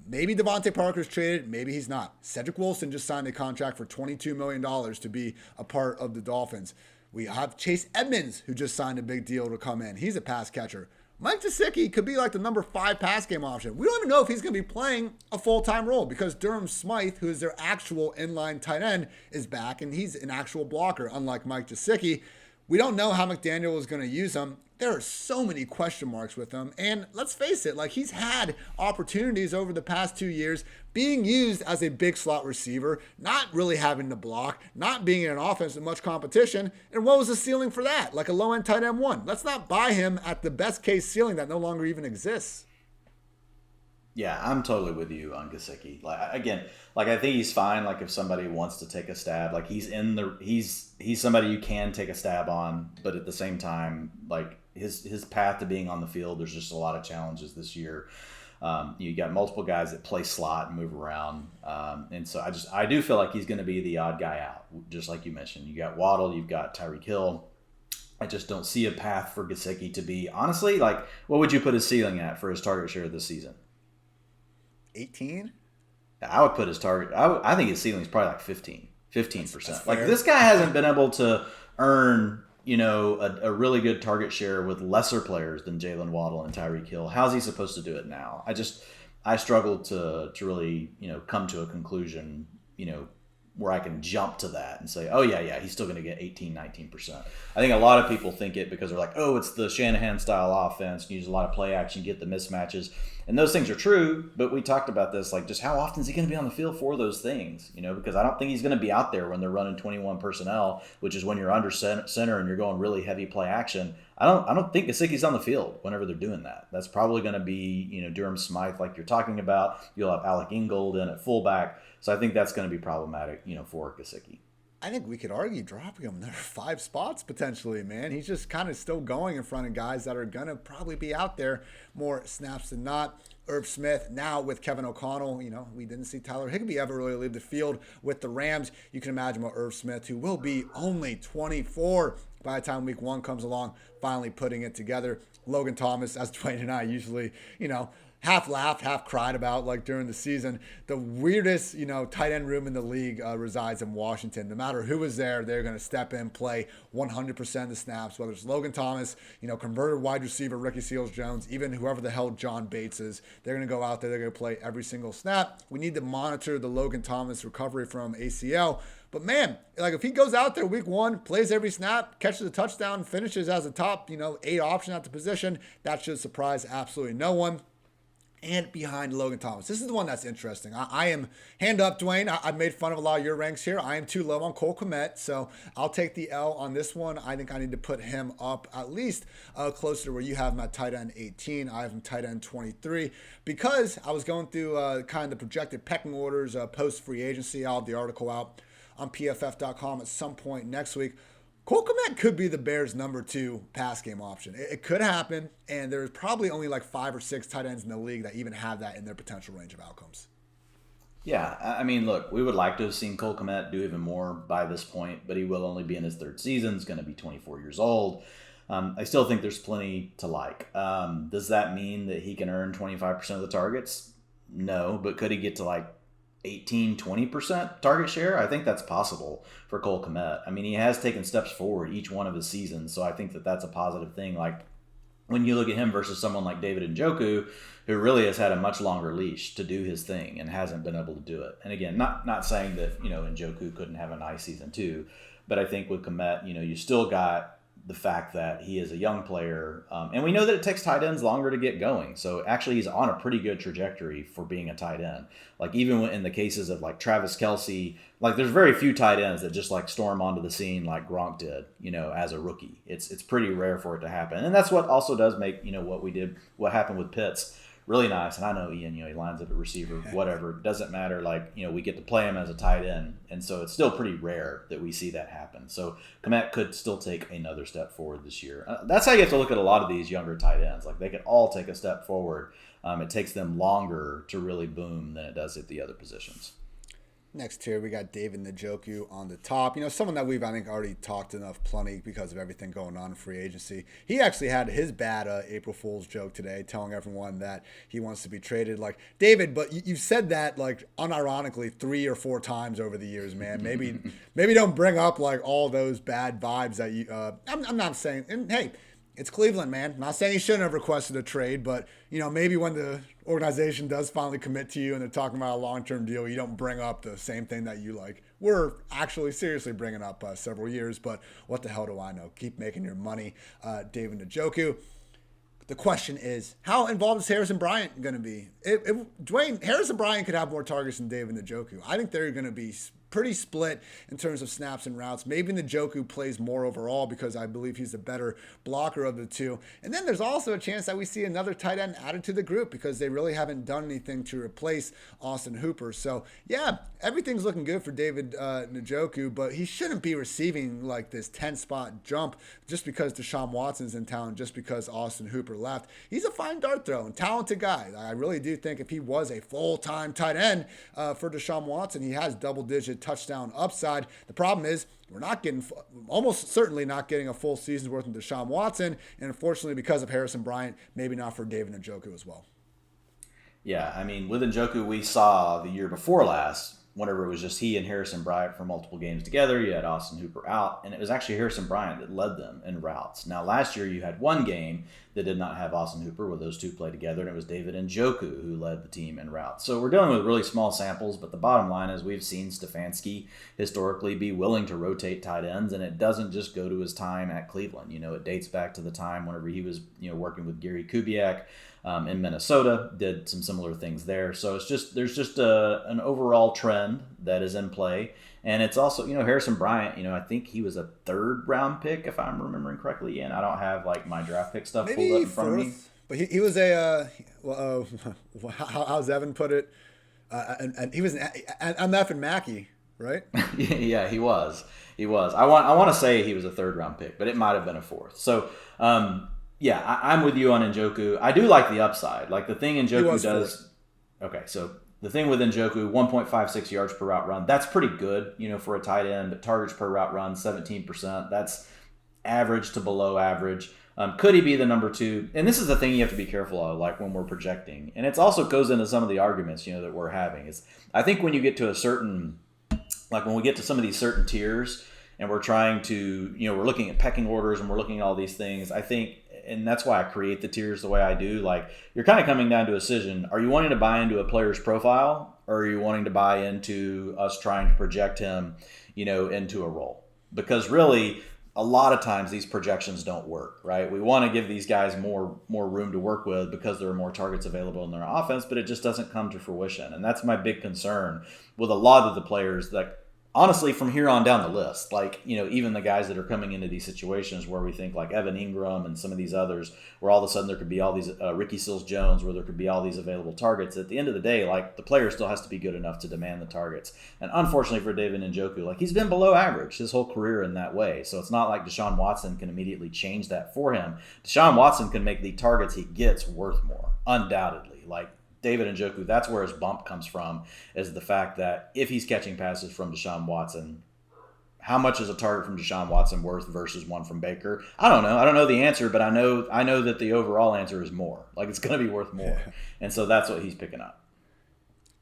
maybe Devontae Parker's traded, maybe he's not. Cedric Wilson just signed a contract for $22 million to be a part of the Dolphins. We have Chase Edmonds, who just signed a big deal to come in. He's a pass catcher. Mike Gesicki could be like the number 5 pass game option. We don't even know if he's going to be playing a full-time role because Durham Smythe, who is their actual inline tight end, is back, and he's an actual blocker, unlike Mike Gesicki. We don't know how McDaniel is going to use him. There are so many question marks with him. And let's face it, like he's had opportunities over the past 2 years being used as a big slot receiver, not really having to block, not being in an offense with much competition. And what was the ceiling for that? Like a low-end tight end one. Let's not buy him at the best case ceiling that no longer even exists. Yeah, I'm totally with you on Gesicki. Like I think he's fine. Like if somebody wants to take a stab, like he's somebody you can take a stab on, but at the same time, like his path to being on the field, there's just a lot of challenges this year. You got multiple guys that play slot and move around, and so I do feel like he's going to be the odd guy out, just like you mentioned. You got Waddle, you've got Tyreek Hill. I just don't see a path for Gesicki to be, honestly, like what would you put his ceiling at for his target share this season? 18? I would put his target. I think his ceiling is probably like 15%. Like this guy hasn't been able to earn, a really good target share with lesser players than Jalen Waddle and Tyreek Hill. How's he supposed to do it now? I struggle to really, come to a conclusion, where I can jump to that and say, oh yeah, he's still going to get 18, 19%. I think a lot of people think it because they're like, oh, it's the Shanahan style offense. You use a lot of play action, get the mismatches. And those things are true, but we talked about this, like just how often is he going to be on the field for those things? Because I don't think he's going to be out there when they're running 21 personnel, which is when you're under center and you're going really heavy play action. I don't think Gesicki's on the field whenever they're doing that. That's probably going to be, Durham Smythe like you're talking about. You'll have Alec Ingold in at fullback. So I think that's going to be problematic, for Gesicki. I think we could argue dropping him. There are 5 spots potentially, man. He's just kind of still going in front of guys that are going to probably be out there more snaps than not. Irv Smith, now with Kevin O'Connell, we didn't see Tyler Higbee ever really leave the field with the Rams. You can imagine what Irv Smith, who will be only 24 by the time week 1 comes along, finally putting it together. Logan Thomas, as Dwain and I usually, half laughed, half cried about like during the season. The weirdest, tight end room in the league resides in Washington. No matter who is there, they're going to step in, play 100% of the snaps, whether it's Logan Thomas, converted wide receiver Ricky Seals-Jones, even whoever the hell John Bates is. They're going to go out there. They're going to play every single snap. We need to monitor the Logan Thomas recovery from ACL. But man, like if he goes out there week 1, plays every snap, catches a touchdown, finishes as a top, 8 option at the position, that should surprise absolutely no one. And behind Logan Thomas. This is the one that's interesting. I am, hand up, Dwain. I've made fun of a lot of your ranks here. I am too low on Cole Kmet, so I'll take the L on this one. I think I need to put him up at least closer to where you have him at tight end 18. I have him tight end 23 because I was going through kind of the projected pecking orders post-free agency. I'll have the article out on PFF.com at some point next week. Cole Kmet could be the Bears' number 2 pass game option. It could happen, and there's probably only like 5 or 6 tight ends in the league that even have that in their potential range of outcomes. Yeah, I mean, look, we would like to have seen Cole Kmet do even more by this point, but he will only be in his 3rd season. He's going to be 24 years old. I still think there's plenty to like. Does that mean that he can earn 25% of the targets? No, but could he get to like 18-20% target share? I think that's possible for Cole Kmet. I mean, he has taken steps forward each one of his seasons, so I think that that's a positive thing. Like when you look at him versus someone like David Njoku, who really has had a much longer leash to do his thing and hasn't been able to do it. And again, not saying that Njoku couldn't have a nice season too, but I think with Kmet, you still got the fact that he is a young player. And we know that it takes tight ends longer to get going. So actually he's on a pretty good trajectory for being a tight end. Like even in the cases of like Travis Kelce, like there's very few tight ends that just like storm onto the scene like Gronk did, as a rookie. It's pretty rare for it to happen. And that's what also does make, what happened with Pitts really nice. And I know Ian, he lines up at receiver, whatever. Doesn't matter. Like, we get to play him as a tight end. And so it's still pretty rare that we see that happen. So Kmet could still take another step forward this year. That's how you have to look at a lot of these younger tight ends. Like they can all take a step forward. It takes them longer to really boom than it does at the other positions. Next here, we got David Njoku on the top. Someone that we've, I think, already talked enough plenty because of everything going on in free agency. He actually had his bad April Fool's joke today, telling everyone that he wants to be traded. Like, David, but you've said that, like, unironically 3 or 4 times over the years, man. Maybe don't bring up, like, all those bad vibes that you I'm not saying. And, hey, it's Cleveland, man. Not saying he shouldn't have requested a trade, but maybe when the organization does finally commit to you and they're talking about a long-term deal, you don't bring up the same thing that you were actually seriously bringing up several years. But what the hell do I know? Keep making your money, David Njoku. The question is, how involved is Harrison Bryant going to be? Harrison Bryant could have more targets than David Njoku. I think they're going to be pretty split in terms of snaps and routes. Maybe Njoku plays more overall because I believe he's the better blocker of the two. And then there's also a chance that we see another tight end added to the group because they really haven't done anything to replace Austin Hooper. So, yeah, everything's looking good for David Njoku, but he shouldn't be receiving this 10-spot jump just because Deshaun Watson's in town, just because Austin Hooper left. He's a fine dart throw and talented guy. I really do think if he was a full-time tight end for Deshaun Watson, he has double-digit touchdown upside. The problem is we're almost certainly not getting a full season's worth of Deshaun Watson, and unfortunately because of Harrison Bryant, maybe not for David Njoku as well. Yeah, I mean, with Njoku, we saw the year before last, whenever it was just he and Harrison Bryant for multiple games together, you had Austin Hooper out, and it was actually Harrison Bryant that led them in routes. Now, last year you had one game that did not have Austin Hooper where those two played together, and it was David Njoku who led the team in routes. So we're dealing with really small samples, but the bottom line is we've seen Stefanski historically be willing to rotate tight ends, and it doesn't just go to his time at Cleveland. It dates back to the time whenever he was working with Gary Kubiak in Minnesota, did some similar things there. So there's just an overall trend that is in play. And it's also, Harrison Bryant, I think he was a 3rd-round pick, if I'm remembering correctly. And I don't have my draft pick stuff pulled up in front of me. But he was how's Evan put it? And he was an MF and Mackey, right? Yeah, he was. I want to say he was a 3rd-round pick, but it might have been a 4th. So, yeah, I'm with you on Njoku. I do like the upside. The thing Njoku does. Okay, so the thing with Njoku, 1.56 yards per route run. That's pretty good, for a tight end. But targets per route run, 17%. That's average to below average. Could he be the number 2? And this is the thing you have to be careful of, when we're projecting. And it also goes into some of the arguments, that we're having. Is I think when you get to a certain, when we get to some of these certain tiers, and we're trying to, we're looking at pecking orders and we're looking at all these things. I think. And that's why I create the tiers the way I do. You're kind of coming down to a decision. Are you wanting to buy into a player's profile, or are you wanting to buy into us trying to project him, into a role? Because really, a lot of times these projections don't work, right? We want to give these guys more room to work with because there are more targets available in their offense, but it just doesn't come to fruition. And that's my big concern with a lot of the players that, honestly, from here on down the list, even the guys that are coming into these situations where we think Evan Ingram and some of these others, where all of a sudden there could be all these Ricky Seals-Jones, where there could be all these available targets. At the end of the day, the player still has to be good enough to demand the targets. And unfortunately for David Njoku, he's been below average his whole career in that way. So it's not like Deshaun Watson can immediately change that for him. Deshaun Watson can make the targets he gets worth more, undoubtedly. David Njoku, that's where his bump comes from, is the fact that if he's catching passes from Deshaun Watson, how much is a target from Deshaun Watson worth versus one from Baker? I don't know. I don't know the answer, but I know that the overall answer is more. It's going to be worth more. Yeah. And so that's what he's picking up.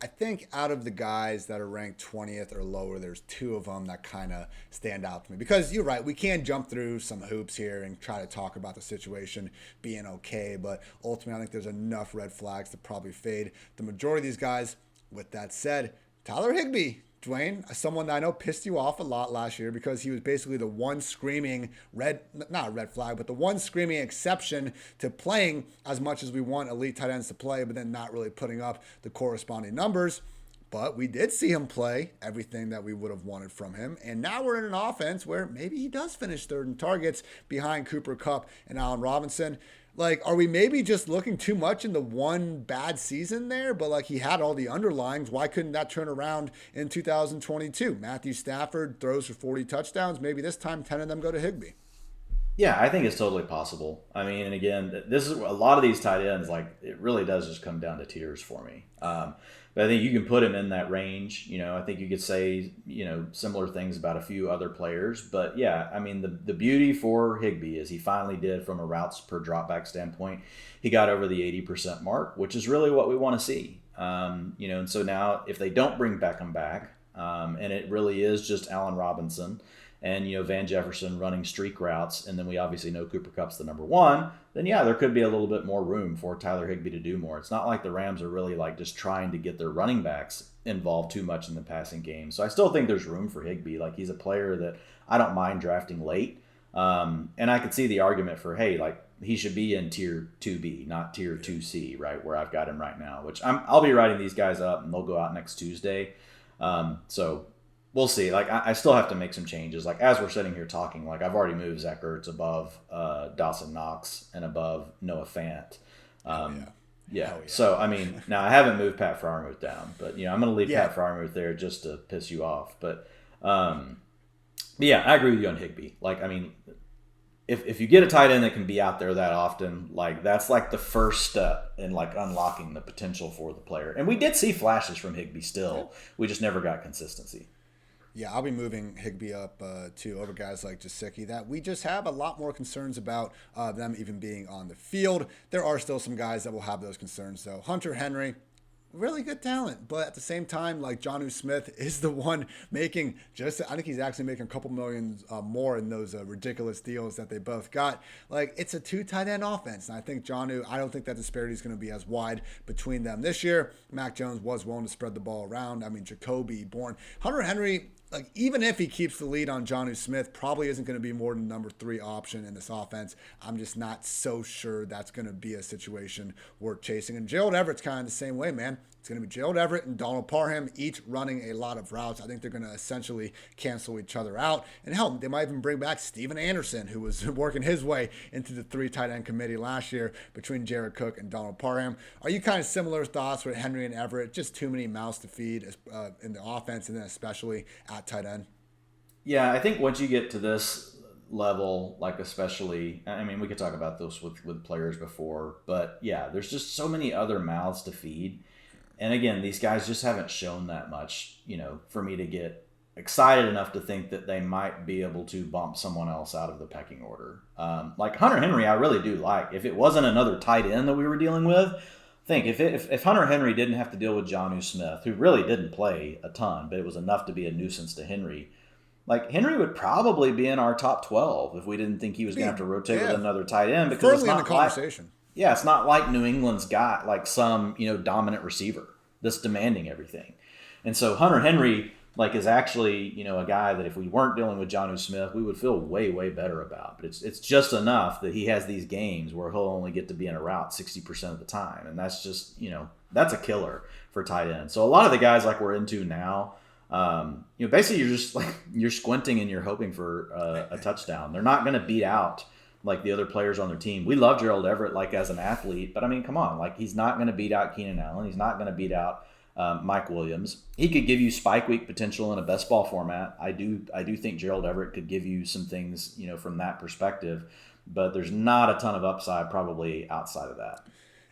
I think out of the guys that are ranked 20th or lower, there's 2 of them that kind of stand out to me. Because you're right, we can jump through some hoops here and try to talk about the situation being okay. But ultimately, I think there's enough red flags to probably fade the majority of these guys. With that said, Tyler Higbee, Dwain, someone that I know pissed you off a lot last year because he was basically the one screaming not a red flag, but the one screaming exception to playing as much as we want elite tight ends to play, but then not really putting up the corresponding numbers. But we did see him play everything that we would have wanted from him. And now we're in an offense where maybe he does finish 3rd in targets behind Cooper Kupp and Allen Robinson. Are we maybe just looking too much into one bad season there? But he had all the underlyings. Why couldn't that turn around in 2022? Matthew Stafford throws for 40 touchdowns. Maybe this time 10 of them go to Higbee. Yeah, I think it's totally possible. I mean, and again, this is a lot of these tight ends. It really does just come down to tiers for me. But I think you can put him in that range. I think you could say, similar things about a few other players. But yeah, I mean, the beauty for Higbee is he finally did, from a routes per dropback standpoint, he got over the 80% mark, which is really what we want to see. And so now if they don't bring Beckham back, and it really is just Allen Robinson, and, Van Jefferson running streak routes, and then we obviously know Cooper Kupp's the number one, then yeah, there could be a little bit more room for Tyler Higbee to do more. It's not like the Rams are really like just trying to get their running backs involved too much in the passing game. So I still think there's room for Higbee. Like, he's a player that I don't mind drafting late. And I could see the argument for, hey, like, he should be in tier 2B, not tier 2C, right, where I've got him right now, which I'll be writing these guys up, and they'll go out next Tuesday. So we'll see. Like, I still have to make some changes. Like, as we're sitting here talking, like, I've already moved Zach Ertz above Dawson Knox and above Noah Fant. Yeah. So, I mean, now I haven't moved Pat Freiermuth down, but, I'm going to leave Pat Freiermuth there just to piss you off. But yeah, I agree with you on Higbee. Like, I mean, if you get a tight end that can be out there that often, like, that's like the first step in like unlocking the potential for the player. And we did see flashes from Higbee still. We just never got consistency. Yeah, I'll be moving Higbee up too over guys like Gesicki that we just have a lot more concerns about them even being on the field. There are still some guys that will have those concerns though. Hunter Henry, really good talent, but at the same time, like, Jonnu Smith is the one making I think he's actually making a couple million more in those ridiculous deals that they both got. Like, it's a 2 tight end offense, and I think I don't think that disparity is going to be as wide between them this year. Mac Jones was willing to spread the ball around. I mean, Jacoby, Bourne, Hunter Henry, like, even if he keeps the lead on Jonnu Smith, probably isn't going to be more than number 3 option in this offense. I'm just not so sure that's going to be a situation worth chasing. And Gerald Everett's kind of the same way, man. It's going to be Gerald Everett and Donald Parham, each running a lot of routes. I think they're going to essentially cancel each other out. And hell, they might even bring back Steven Anderson, who was working his way into the 3 tight end committee last year between Jared Cook and Donald Parham. Are you kind of similar thoughts with Henry and Everett? Just too many mouths to feed in the offense, and then especially at tight end? Yeah, I think once you get to this level, like, especially, I mean, we could talk about this with players before, but yeah, there's just so many other mouths to feed. And again, these guys just haven't shown that much, for me to get excited enough to think that they might be able to bump someone else out of the pecking order. Like Hunter Henry, I really do like. If it wasn't another tight end that we were dealing with, think if Hunter Henry didn't have to deal with Jonnu Smith, who really didn't play a ton, but it was enough to be a nuisance to Henry. Like, Henry would probably be in our top 12 if we didn't think he was going to have to rotate with another tight end, because firmly in the conversation. It's not like New England's got like some, dominant receiver that's demanding everything. And so Hunter Henry, like, is actually, a guy that if we weren't dealing with Jonnu Smith, we would feel way, way better about. But it's just enough that he has these games where he'll only get to be in a route 60% of the time. And that's just, that's a killer for tight end. So a lot of the guys like we're into now, basically you're just like, you're squinting and you're hoping for a touchdown. They're not going to beat out like the other players on their team. We love Gerald Everett, like, as an athlete, but I mean, come on, like, he's not going to beat out Keenan Allen. He's not going to beat out Mike Williams. He could give you spike week potential in a best ball format. I do think Gerald Everett could give you some things, from that perspective, but there's not a ton of upside probably outside of that.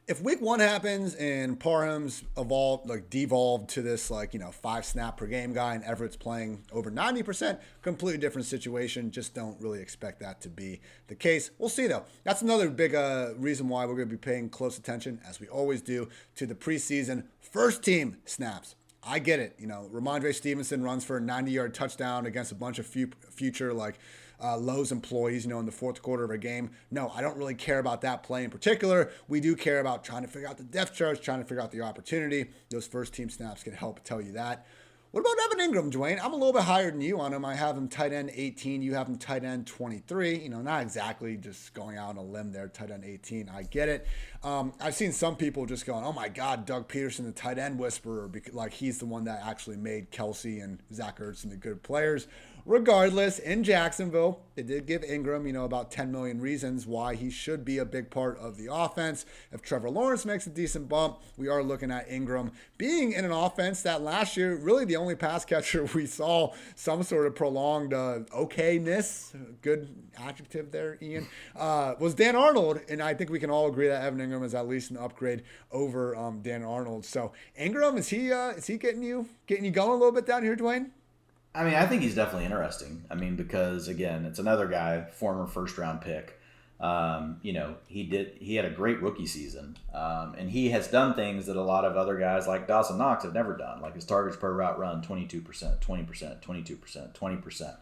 If week 1 happens and Parham's devolved to this 5 snap per game guy, and Everett's playing over 90%, completely different situation. Just don't really expect that to be the case. We'll see though. That's another big reason why we're going to be paying close attention, as we always do, to the preseason first team snaps. I get it. Ramondre Stevenson runs for a 90-yard touchdown against a bunch of future Lowe's employees, in the fourth quarter of a game. No, I don't really care about that play in particular. We do care about trying to figure out the depth charts, trying to figure out the opportunity. Those first team snaps can help tell you that. What about Evan Ingram, Dwayne? I'm a little bit higher than you on him. I have him tight end 18. You have him tight end 23. Not exactly just going out on a limb there, tight end 18. I get it. I've seen some people just going, oh my God, Doug Peterson, the tight end whisperer, like he's the one that actually made Kelsey and Zach Ertz into good players. Regardless, in Jacksonville, they did give Ingram, about 10 million reasons why he should be a big part of the offense. If Trevor Lawrence makes a decent bump, we are looking at Ingram being in an offense that last year, really the only pass catcher we saw some sort of prolonged okayness, good adjective there, Ian, was Dan Arnold. And I think we can all agree that Evan Ingram is at least an upgrade over Dan Arnold. So Ingram, is he getting you going a little bit down here, Dwayne? I mean, I think he's definitely interesting. I mean, because again, it's another guy, former first-round pick. He had a great rookie season, and he has done things that a lot of other guys like Dawson Knox have never done. Like his targets per route run, 22%, 20%, 22%, 20%.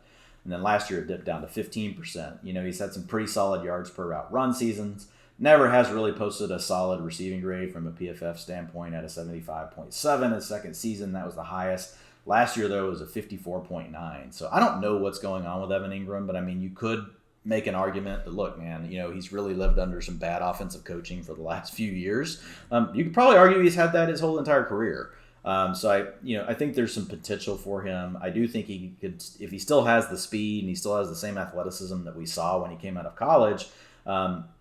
And then last year it dipped down to 15%. He's had some pretty solid yards per route run seasons. Never has really posted a solid receiving grade from a PFF standpoint at a 75.7 his second season. That was the highest. Last year, though, it was a 54.9. So I don't know what's going on with Evan Engram, but I mean, you could make an argument that, look, man, he's really lived under some bad offensive coaching for the last few years. You could probably argue he's had that his whole entire career. So I think there's some potential for him. I do think he could, if he still has the speed and he still has the same athleticism that we saw when he came out of college,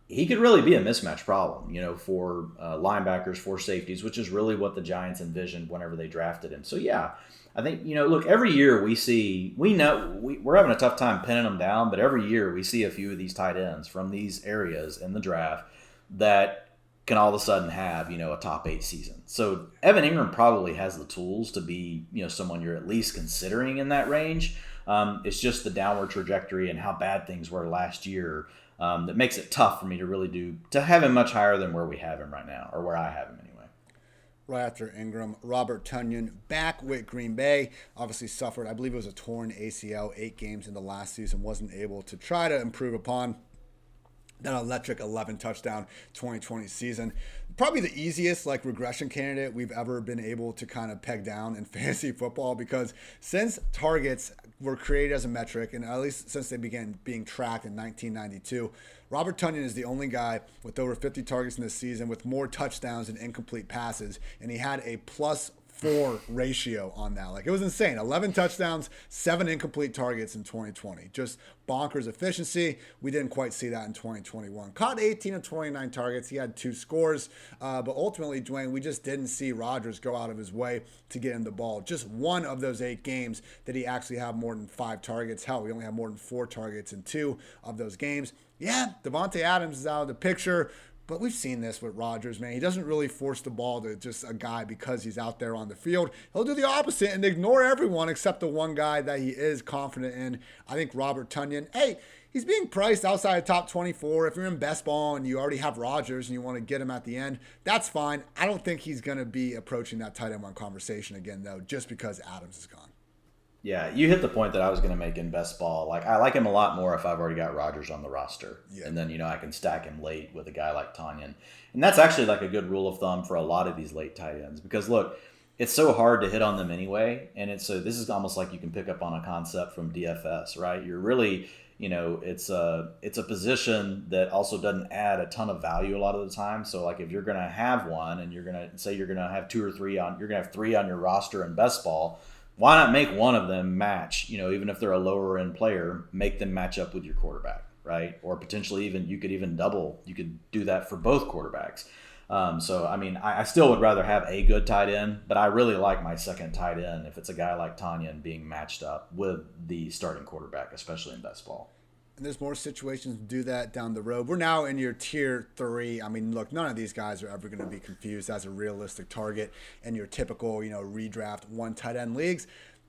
he could really be a mismatch problem, for linebackers, for safeties, which is really what the Giants envisioned whenever they drafted him. So yeah, I think, look, every year we're having a tough time pinning them down, but every year we see a few of these tight ends from these areas in the draft that can all of a sudden have, a top 8 season. So Evan Engram probably has the tools to be, someone you're at least considering in that range. It's just the downward trajectory and how bad things were last year that makes it tough for me to have him much higher than where we have him right now, or where I have him anyway. Right after Engram, Robert Tonyan back with Green Bay. Obviously suffered, I believe it was a torn ACL, 8 games in the last season. Wasn't able to try to improve upon that electric 11 touchdown 2020 season. Probably the easiest regression candidate we've ever been able to kind of peg down in fantasy football, because since targets were created as a metric, and at least since they began being tracked in 1992, Robert Tonyan is the only guy with over 50 targets in this season with more touchdowns than incomplete passes, and he had a +4 ratio on that. It was insane. 11 touchdowns, 7 incomplete targets in 2020. Just bonkers efficiency. We didn't quite see that in 2021. Caught 18 of 29 targets. He had 2 scores. But ultimately, Dwayne, we just didn't see Rodgers go out of his way to get him the ball. Just one of those 8 games did he actually have more than 5 targets. Hell, we only had more than 4 targets in 2 of those games. Yeah, Devontae Adams is out of the picture. But we've seen this with Rodgers, man. He doesn't really force the ball to just a guy because he's out there on the field. He'll do the opposite and ignore everyone except the one guy that he is confident in. I think Robert Tonyan, hey, he's being priced outside the top 24. If you're in best ball and you already have Rodgers and you want to get him at the end, that's fine. I don't think he's going to be approaching that tight end one conversation again, though, just because Adams is gone. Yeah, you hit the point that I was going to make in best ball. I like him a lot more if I've already got Rodgers on the roster. Yeah. And then, I can stack him late with a guy like Tonyan. And that's actually a good rule of thumb for a lot of these late tight ends. Because, look, it's so hard to hit on them anyway. And this is almost like you can pick up on a concept from DFS, right? You're really, it's a position that also doesn't add a ton of value a lot of the time. So, if you're going to have one and you're going to say you're going to have 2 or 3 you're going to have 3 on your roster in best ball, why not make one of them match, even if they're a lower end player, make them match up with your quarterback, right? Or potentially you could do that for both quarterbacks. I still would rather have a good tight end, but I really like my second tight end if it's a guy like Tonyan being matched up with the starting quarterback, especially in best ball. And there's more situations to do that down the road. We're now in your tier 3. Look, none of these guys are ever going to be confused as a realistic target in your typical, redraft 1 tight end leagues.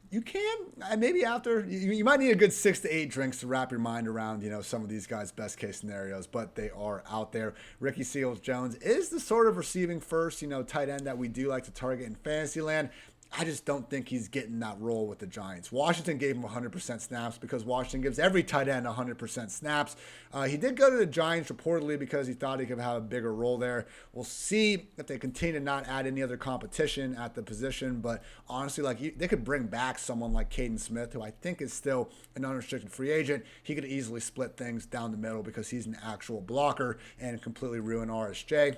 You can, maybe after, you might need a good 6 to 8 drinks to wrap your mind around, some of these guys' best case scenarios, but they are out there. Ricky Seals-Jones is the sort of receiving first, tight end that we do like to target in fantasy land. I just don't think he's getting that role with the Giants. Washington gave him 100% snaps because Washington gives every tight end 100% snaps. He did go to the Giants reportedly because he thought he could have a bigger role there. We'll see if they continue to not add any other competition at the position. But honestly, they could bring back someone like Caden Smith, who I think is still an unrestricted free agent. He could easily split things down the middle because he's an actual blocker and completely ruin RSJ.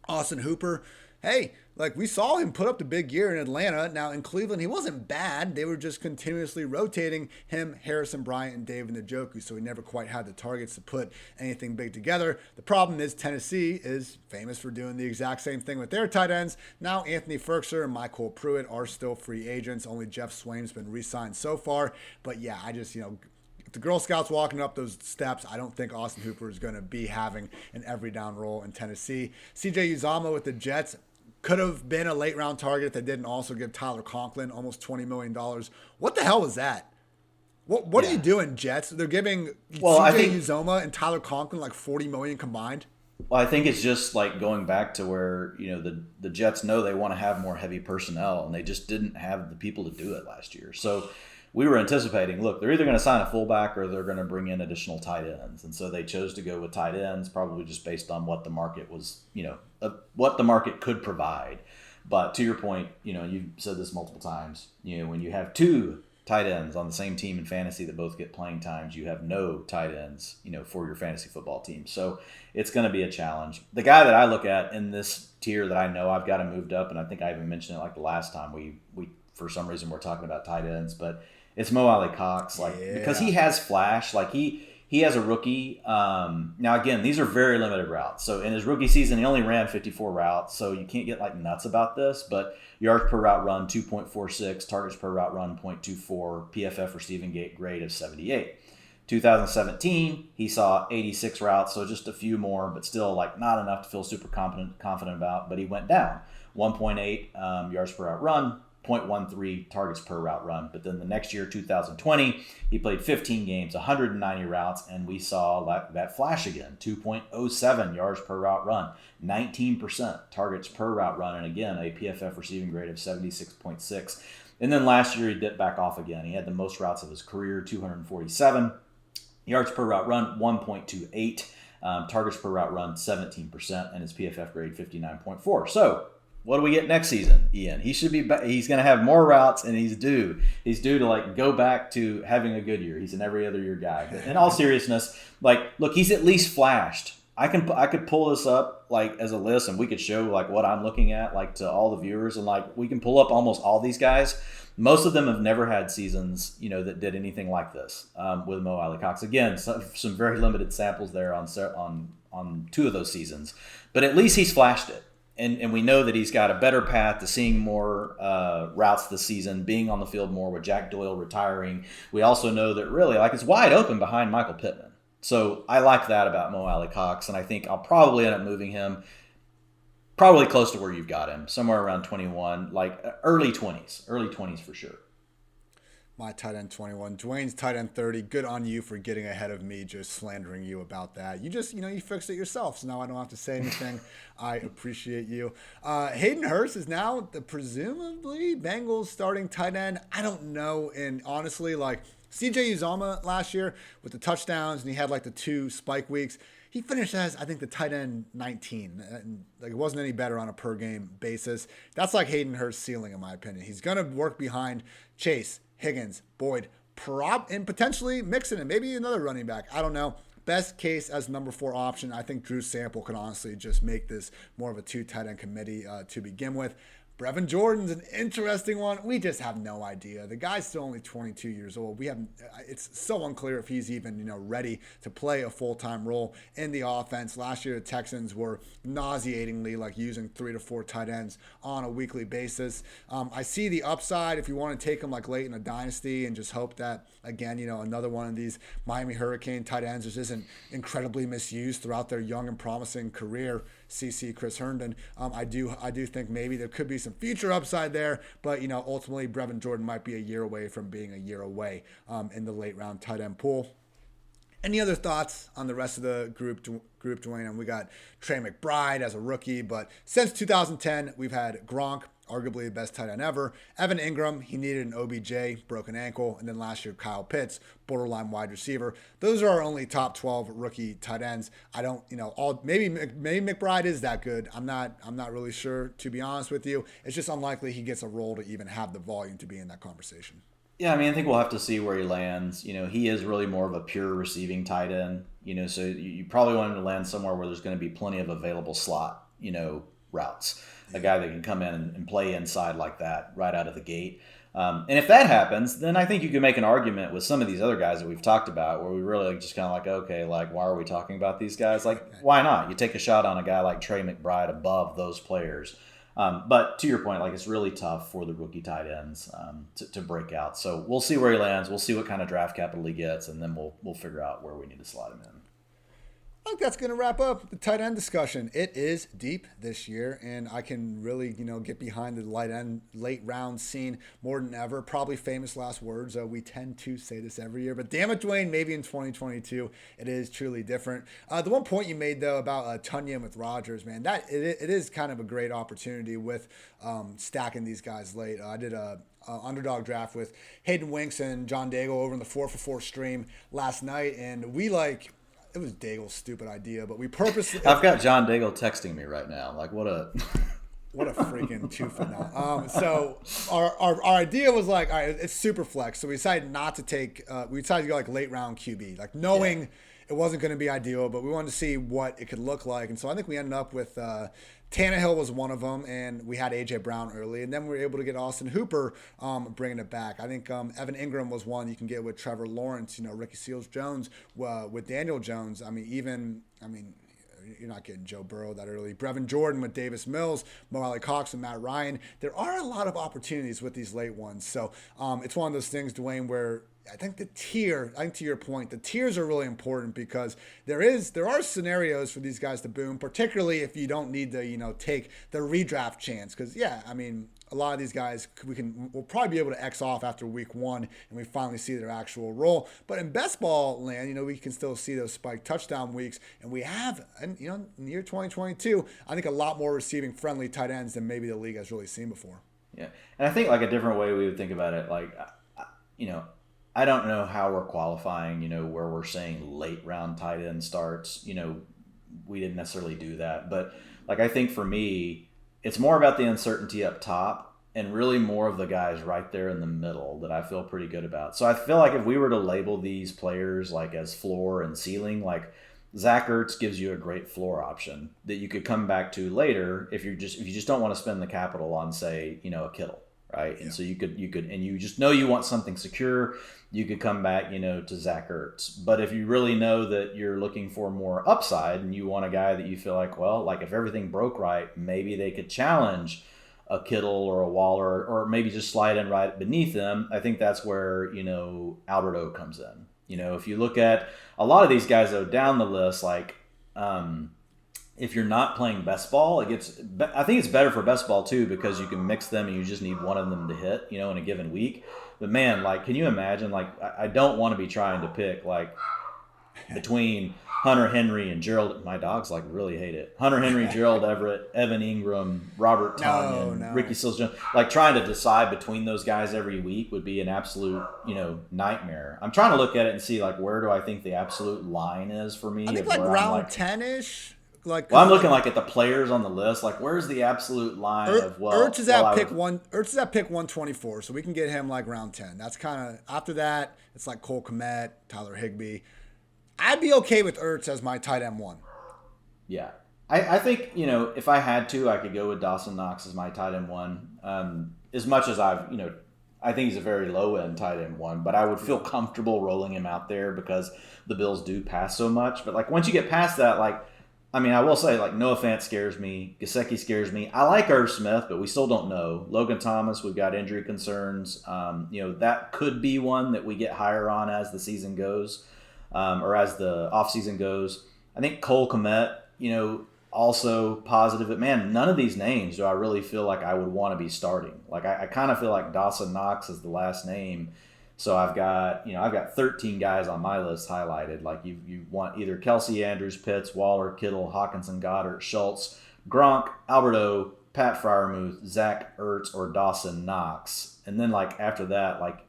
Austin Hooper, hey, we saw him put up the big year in Atlanta. Now, in Cleveland, he wasn't bad. They were just continuously rotating him, Harrison Bryant, and David Njoku, so he never quite had the targets to put anything big together. The problem is Tennessee is famous for doing the exact same thing with their tight ends. Now, Anthony Ferkser and Michael Pruitt are still free agents. Only Jeff Swaim's been re-signed so far. But, yeah, I just, if the Girl Scouts walking up those steps, I don't think Austin Hooper is going to be having an every down role in Tennessee. CJ Uzomah with the Jets could have been a late round target that didn't also give Tyler Conklin almost $20 million. What the hell was that? What are you doing, Jets? They're giving CJ Uzomah and Tyler Conklin $40 million combined. Well, I think it's just going back to where, the Jets know they want to have more heavy personnel, and they just didn't have the people to do it last year. So we were anticipating, look, they're either going to sign a fullback or they're going to bring in additional tight ends. And so they chose to go with tight ends, probably just based on what the market was, what the market could provide. But to your point, you've said this multiple times, when you have two tight ends on the same team in fantasy that both get playing times, you have no tight ends, for your fantasy football team. So it's going to be a challenge. The guy that I look at in this tier that I know I've got him moved up, and I think I even mentioned it like the last time we for some reason we're talking about tight ends, but it's Mo Alley-Cox, because he has flash. Like he has a rookie. Now again, these are very limited routes. So in his rookie season, he only ran 54 routes. So you can't get like nuts about this. But yards per route run 2.46, targets per route run 0.24, PFF receiving grade of 78. 2017, he saw 86 routes, so just a few more, but still like not enough to feel super confident about. But he went down 1.8 yards per route run. 0.13 targets per route run. But then the next year, 2020, he played 15 games, 190 routes, and we saw that flash again, 2.07 yards per route run, 19% targets per route run, and again, a PFF receiving grade of 76.6. And then last year, he dipped back off again. He had the most routes of his career, 247. Yards per route run, 1.28. Targets per route run, 17%, and his PFF grade, 59.4. So, what do we get next season, Ian? He's going to have more routes, and he's due to like go back to having a good year. He's an every other year guy. But in all seriousness, look, he's at least flashed. I could pull this up like as a list, and we could show like what I'm looking at like to all the viewers, and like we can pull up almost all these guys. Most of them have never had seasons, that did anything like this with Mo Alley-Cox. Again, some very limited samples there on two of those seasons, but at least he's flashed it. And we know that he's got a better path to seeing more routes this season, being on the field more with Jack Doyle retiring. We also know that really, it's wide open behind Michael Pittman. So I like that about Mo Alley-Cox, and I think I'll probably end up moving him probably close to where you've got him, somewhere around 21, like early 20s for sure. My tight end 21, Dwain's tight end 30. Good on you for getting ahead of me, just slandering you about that. You just, you fixed it yourself, so now I don't have to say anything. I appreciate you. Hayden Hurst is now the presumably Bengals starting tight end. I don't know, and honestly, CJ Uzomah last year with the touchdowns, and he had the 2 spike weeks. He finished as, I think, the tight end 19. And, it wasn't any better on a per-game basis. That's Hayden Hurst's ceiling, in my opinion. He's going to work behind Chase, Higgins, Boyd, and potentially Mixon and maybe another running back. I don't know. Best case as number 4 option. I think Drew Sample can honestly just make this more of a 2 tight end committee to begin with. Brevin Jordan's an interesting one. We just have no idea. The guy's still only 22 years old. It's so unclear if he's even, ready to play a full-time role in the offense. Last year, the Texans were nauseatingly using 3 to 4 tight ends on a weekly basis. I see the upside if you want to take him late in a dynasty and just hope that, again, another one of these Miami Hurricane tight ends just isn't incredibly misused throughout their young and promising career. CC Chris Herndon. I do think maybe there could be some future upside there, but ultimately Brevin Jordan might be a year away from being a year away in the late round tight end pool. Any other thoughts on the rest of the group, Dwain? And we got Trey McBride as a rookie, but since 2010 we've had Gronk, arguably the best tight end ever. Evan Ingram, he needed an OBJ, broken ankle. And then last year, Kyle Pitts, borderline wide receiver. Those are our only top 12 rookie tight ends. I don't, maybe McBride is that good. I'm not really sure, to be honest with you. It's just unlikely he gets a role to even have the volume to be in that conversation. Yeah, I think we'll have to see where he lands. He is really more of a pure receiving tight end, so you probably want him to land somewhere where there's going to be plenty of available slot, routes. A guy that can come in and play inside like that right out of the gate. And if that happens, then I think you can make an argument with some of these other guys that we've talked about where we really just kind of okay, why are we talking about these guys? Why not? You take a shot on a guy like Trey McBride above those players. But to your point, it's really tough for the rookie tight ends to break out. So we'll see where he lands. We'll see what kind of draft capital he gets, and then we'll figure out where we need to slide him in. I think that's going to wrap up the tight end discussion. It is deep this year, and I can really, get behind the late round scene more than ever. Probably famous last words. We tend to say this every year, but damn it, Dwain, maybe in 2022 it is truly different. The one point you made though about Tunyon with Rodgers, man, that it is kind of a great opportunity with stacking these guys late. I did a underdog draft with Hayden Winks and John Daigle over in the 4-for-4 stream last night, and we like. It was Daigle's stupid idea, but we purposely. I've got John Daigle texting me right now. Like, what a freaking 2 foot now. So our idea was like, all right, it's super flex. So we decided not to take. We decided to go like late round QB, like knowing it wasn't going to be ideal, but we wanted to see what it could look like. And so I think we ended up with. Tannehill was one of them, and we had A.J. Brown early, and then we were able to get Austin Hooper bringing it back. I think Evan Ingram was one you can get with Trevor Lawrence, Ricky Seals-Jones, with Daniel Jones. You're not getting Joe Burrow that early. Brevin Jordan with Davis Mills, Mo Alley Cox and Matt Ryan. There are a lot of opportunities with these late ones. So it's one of those things, Dwayne, where I think to your point, the tiers are really important because there are scenarios for these guys to boom, particularly if you don't need to, take the redraft chance. Because, a lot of these guys we'll probably be able to X off after week 1 and we finally see their actual role. But in best ball land, we can still see those spike touchdown weeks. And we have, in the year 2022, I think a lot more receiving friendly tight ends than maybe the league has really seen before. Yeah. And I think like a different way we would think about it, like, I don't know how we're qualifying, where we're saying late round tight end starts. We didn't necessarily do that. But like, I think for me, it's more about the uncertainty up top and really more of the guys right there in the middle that I feel pretty good about. So I feel like if we were to label these players like as floor and ceiling, like Zach Ertz gives you a great floor option that you could come back to later if you just don't want to spend the capital on, say, a Kittle. Right. Yeah. And so you could, and you just know you want something secure. You could come back, to Zach Ertz. But if you really know that you're looking for more upside and you want a guy that you feel like, well, like if everything broke right, maybe they could challenge a Kittle or a Waller or maybe just slide in right beneath them. I think that's where, Albert O comes in. If you look at a lot of these guys, though, down the list, like, if you're not playing best ball, I think it's better for best ball too because you can mix them and you just need one of them to hit, in a given week. But man, like, can you imagine? Like, I don't want to be trying to pick like between Hunter Henry and Gerald. My dogs like really hate it. Hunter Henry, Gerald Everett, Evan Ingram, Robert Tonyan, Ricky Seals-Jones. Like trying to decide between those guys every week would be an absolute, nightmare. I'm trying to look at it and see like where do I think the absolute line is for me. I think like round 10-ish. I'm looking like at the players on the list. Like, where's the absolute line of Ertz is at pick 124, so we can get him like round 10. That's kind of after that. It's like Cole Kmet, Tyler Higbee. I'd be okay with Ertz as my tight end 1. Yeah, I think if I had to, I could go with Dawson Knox as my tight end 1. As much as I think he's a very low end tight end 1, but I would feel comfortable rolling him out there because the Bills do pass so much. But like once you get past that, like. I will say, like, Noah Fant scares me. Gesicki scares me. I like Irv Smith, but we still don't know. Logan Thomas, we've got injury concerns. That could be one that we get higher on as the season goes or as the offseason goes. I think Cole Kmet, also positive. But, man, none of these names do I really feel like I would want to be starting. Like, I kind of feel like Dawson Knox is the last name. So I've got 13 guys on my list highlighted. Like you want either Kelsey, Andrews, Pitts, Waller, Kittle, Hawkinson, Goddard, Schultz, Gronk, Albert O, Pat Freiermuth, Zach Ertz, or Dawson Knox. And then like after that, like,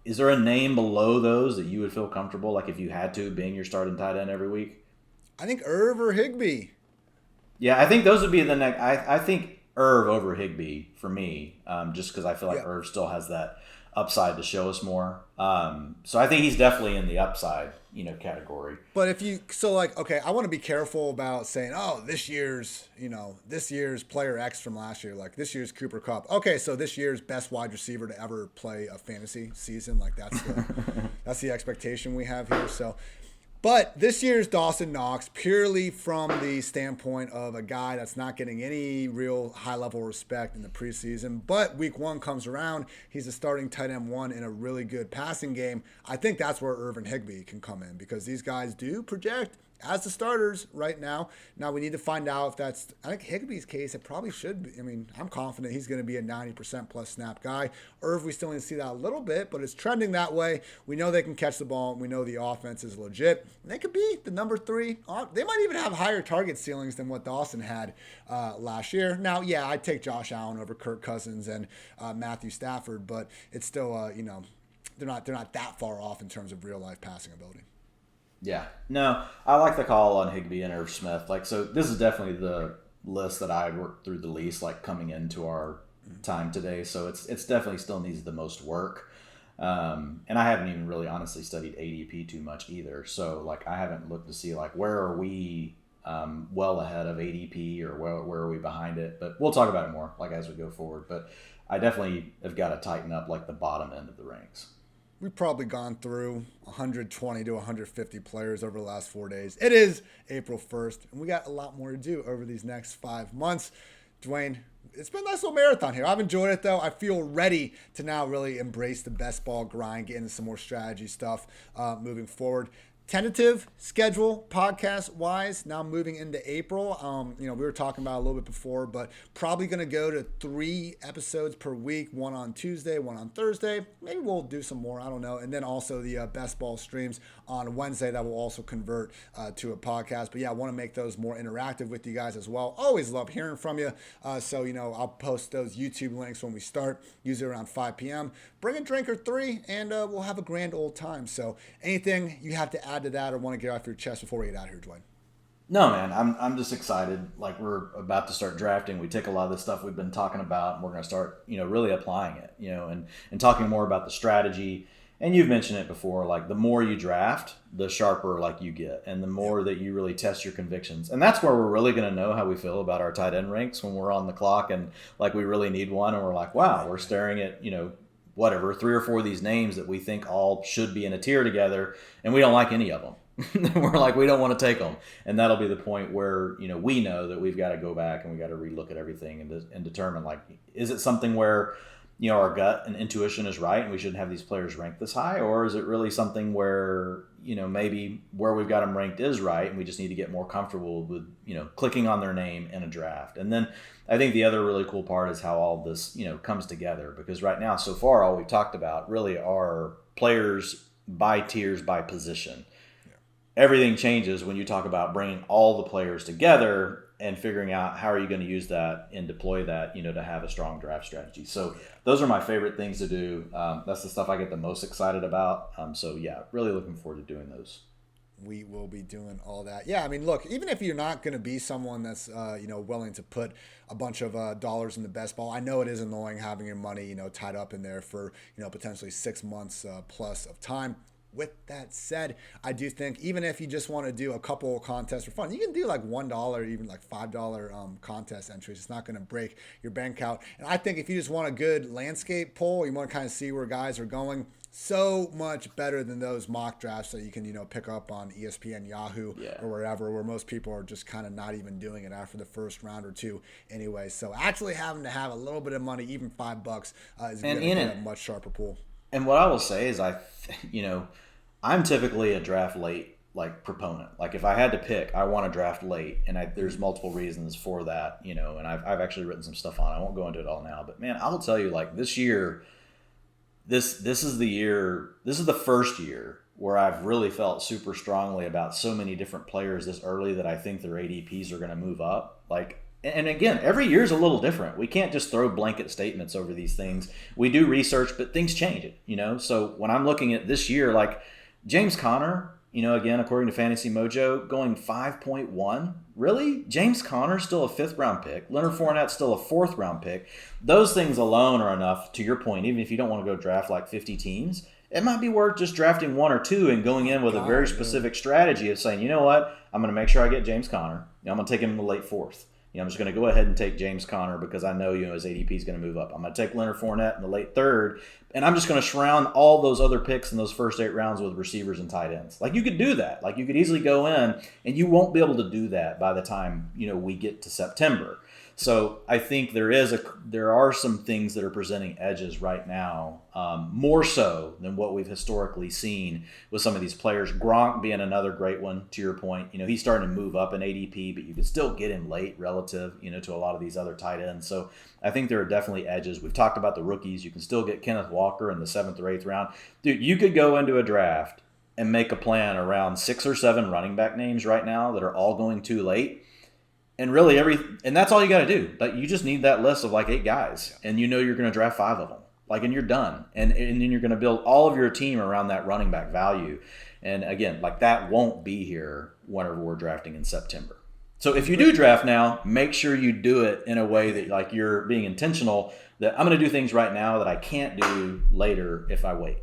is there a name below those that you would feel comfortable, like if you had to, being your starting tight end every week? I think Irv or Higbee. Yeah, I think those would be the next. I think Irv over Higbee for me, just because I feel like Irv still has that upside to show us more. So I think he's definitely in the upside, category. But I want to be careful about saying, oh, this year's player X from last year, like this year's Cooper Kupp. Okay, so this year's best wide receiver to ever play a fantasy season, like that's the expectation we have here. So, but this year's Dawson Knox, purely from the standpoint of a guy that's not getting any real high-level respect in the preseason, but week 1 comes around, he's a starting tight end 1 in a really good passing game. I think that's where Irv and Higbee can come in because these guys do project as the starters right now. Now we need to find out if that's, I think Higbee's case, it probably should be. I mean, I'm confident he's going to be a 90% plus snap guy. Irv, we still need to see that a little bit, but it's trending that way. We know they can catch the ball. We know the offense is legit. They could be the number 3. They might even have higher target ceilings than what Dawson had last year. Now, yeah, I'd take Josh Allen over Kirk Cousins and Matthew Stafford, but it's still, they're not that far off in terms of real life passing ability. Yeah. No, I like the call on Higbee and Irv Smith. So this is definitely the list that I worked through the least, coming into our time today. So it's definitely still needs the most work. And I haven't even really honestly studied ADP too much either. So I haven't looked to see where are we well ahead of ADP or where are we behind it. But we'll talk about it more as we go forward. But I definitely have got to tighten up the bottom end of the ranks. We've probably gone through 120 to 150 players over the last 4 days. It is April 1st, and we got a lot more to do over these next 5 months. Dwayne, it's been a nice little marathon here. I've enjoyed it, though. I feel ready to now really embrace the best ball grind, get into some more strategy stuff moving forward. Tentative schedule podcast-wise, now moving into April. We were talking about it a little bit before, but probably going to go to 3 episodes per week, one on Tuesday, one on Thursday. Maybe we'll do some more, I don't know. And then also the best ball streams on Wednesday that will also convert to a podcast. But yeah, I want to make those more interactive with you guys as well. Always love hearing from you. So, I'll post those YouTube links when we start, usually around 5 p.m. Bring a drink or 3, and we'll have a grand old time. So anything you have to add to that or want to get off your chest before we get out of here, Dwayne? No, man, I'm just excited. We're about to start drafting. We take a lot of the stuff we've been talking about, and we're going to start, really applying it, and talking more about the strategy. And you've mentioned it before, the more you draft, the sharper you get, and the more that you really test your convictions. And that's where we're really going to know how we feel about our tight end ranks, when we're on the clock and we really need one, and we're wow, we're staring at 3 or 4 of these names that we think all should be in a tier together, and we don't like any of them. We're we don't want to take them. And that'll be the point where, we know that we've got to go back and we got to relook at everything and determine, is it something where, our gut and intuition is right and we shouldn't have these players ranked this high? Or is it really something where, maybe where we've got them ranked is right and we just need to get more comfortable with, clicking on their name in a draft? And then I think the other really cool part is how all this, comes together, because right now, so far, all we've talked about really are players by tiers, by position. Yeah. Everything changes when you talk about bringing all the players together and figuring out how are you going to use that and deploy that, to have a strong draft strategy. So those are my favorite things to do. That's the stuff I get the most excited about. So yeah, really looking forward to doing those. We will be doing all that. Yeah, I mean, look, even if you're not going to be someone that's, willing to put a bunch of dollars in the best ball, I know it is annoying having your money, tied up in there for, potentially 6 months plus of time. With that said, I do think even if you just want to do a couple contests for fun, you can do $1, even $5 contest entries. It's not going to break your bank account. And I think if you just want a good landscape poll, you want to kind of see where guys are going, so much better than those mock drafts that you can, pick up on ESPN, Yahoo, or wherever, where most people are just kind of not even doing it after the first round or two anyway. So actually having to have a little bit of money, even $5, is going to get a much sharper pool. And what I will say is I'm typically a draft late proponent. If I had to pick, I want to draft late, and there's multiple reasons for that, and I've actually written some stuff on it. I won't go into it all now, but man, I will tell you, this year, this is the first year where I've really felt super strongly about so many different players this early that I think their ADPs are going to move up. And again, every year is a little different. We can't just throw blanket statements over these things. We do research, but things change it, So when I'm looking at this year, James Conner, again, according to Fantasy Mojo, going 5.1. Really? James Conner's still a 5th round pick. Leonard Fournette's still a 4th round pick. Those things alone are enough, to your point, even if you don't want to go draft 50 teams, it might be worth just drafting 1 or 2 and going in with a very specific strategy of saying, you know what, I'm going to make sure I get James Conner. I'm going to take him in the late 4th. I'm just going to go ahead and take James Conner because I know, his ADP is going to move up. I'm going to take Leonard Fournette in the late 3rd, and I'm just going to surround all those other picks in those first 8 rounds with receivers and tight ends. You could do that. You could easily go in, and you won't be able to do that by the time, we get to September. So I think there are some things that are presenting edges right now, more so than what we've historically seen with some of these players. Gronk being another great one, to your point. He's starting to move up in ADP, but you can still get him late relative, to a lot of these other tight ends. So I think there are definitely edges. We've talked about the rookies. You can still get Kenneth Walker in the 7th or 8th round. Dude, you could go into a draft and make a plan around 6 or 7 running back names right now that are all going too late. And really and that's all you got to do. Like, you just need that list of like 8 guys, and you're going to draft 5 of them. And you're done. And then you're going to build all of your team around that running back value. And again, that won't be here whenever we're drafting in September. So if you do draft now, make sure you do it in a way that you're being intentional, that I'm going to do things right now that I can't do later if I wait.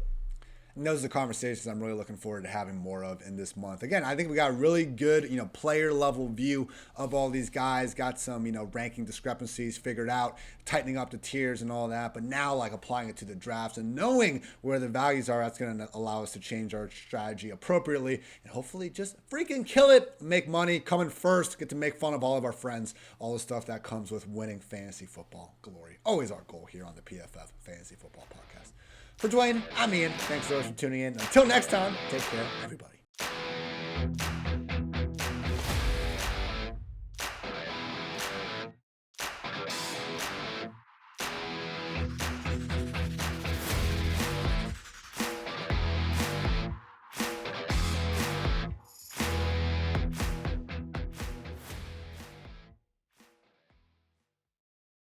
And those are the conversations I'm really looking forward to having more of in this month. Again, I think we got a really good, player level view of all these guys. Got some, ranking discrepancies figured out, tightening up the tiers and all that. But now, applying it to the drafts and knowing where the values are, that's going to allow us to change our strategy appropriately and hopefully just freaking kill it, make money, come in first, get to make fun of all of our friends, all the stuff that comes with winning fantasy football glory. Always our goal here on the PFF Fantasy Football Podcast. For Dwain, I'm Ian. Thanks so much for tuning in. Until next time, take care, everybody.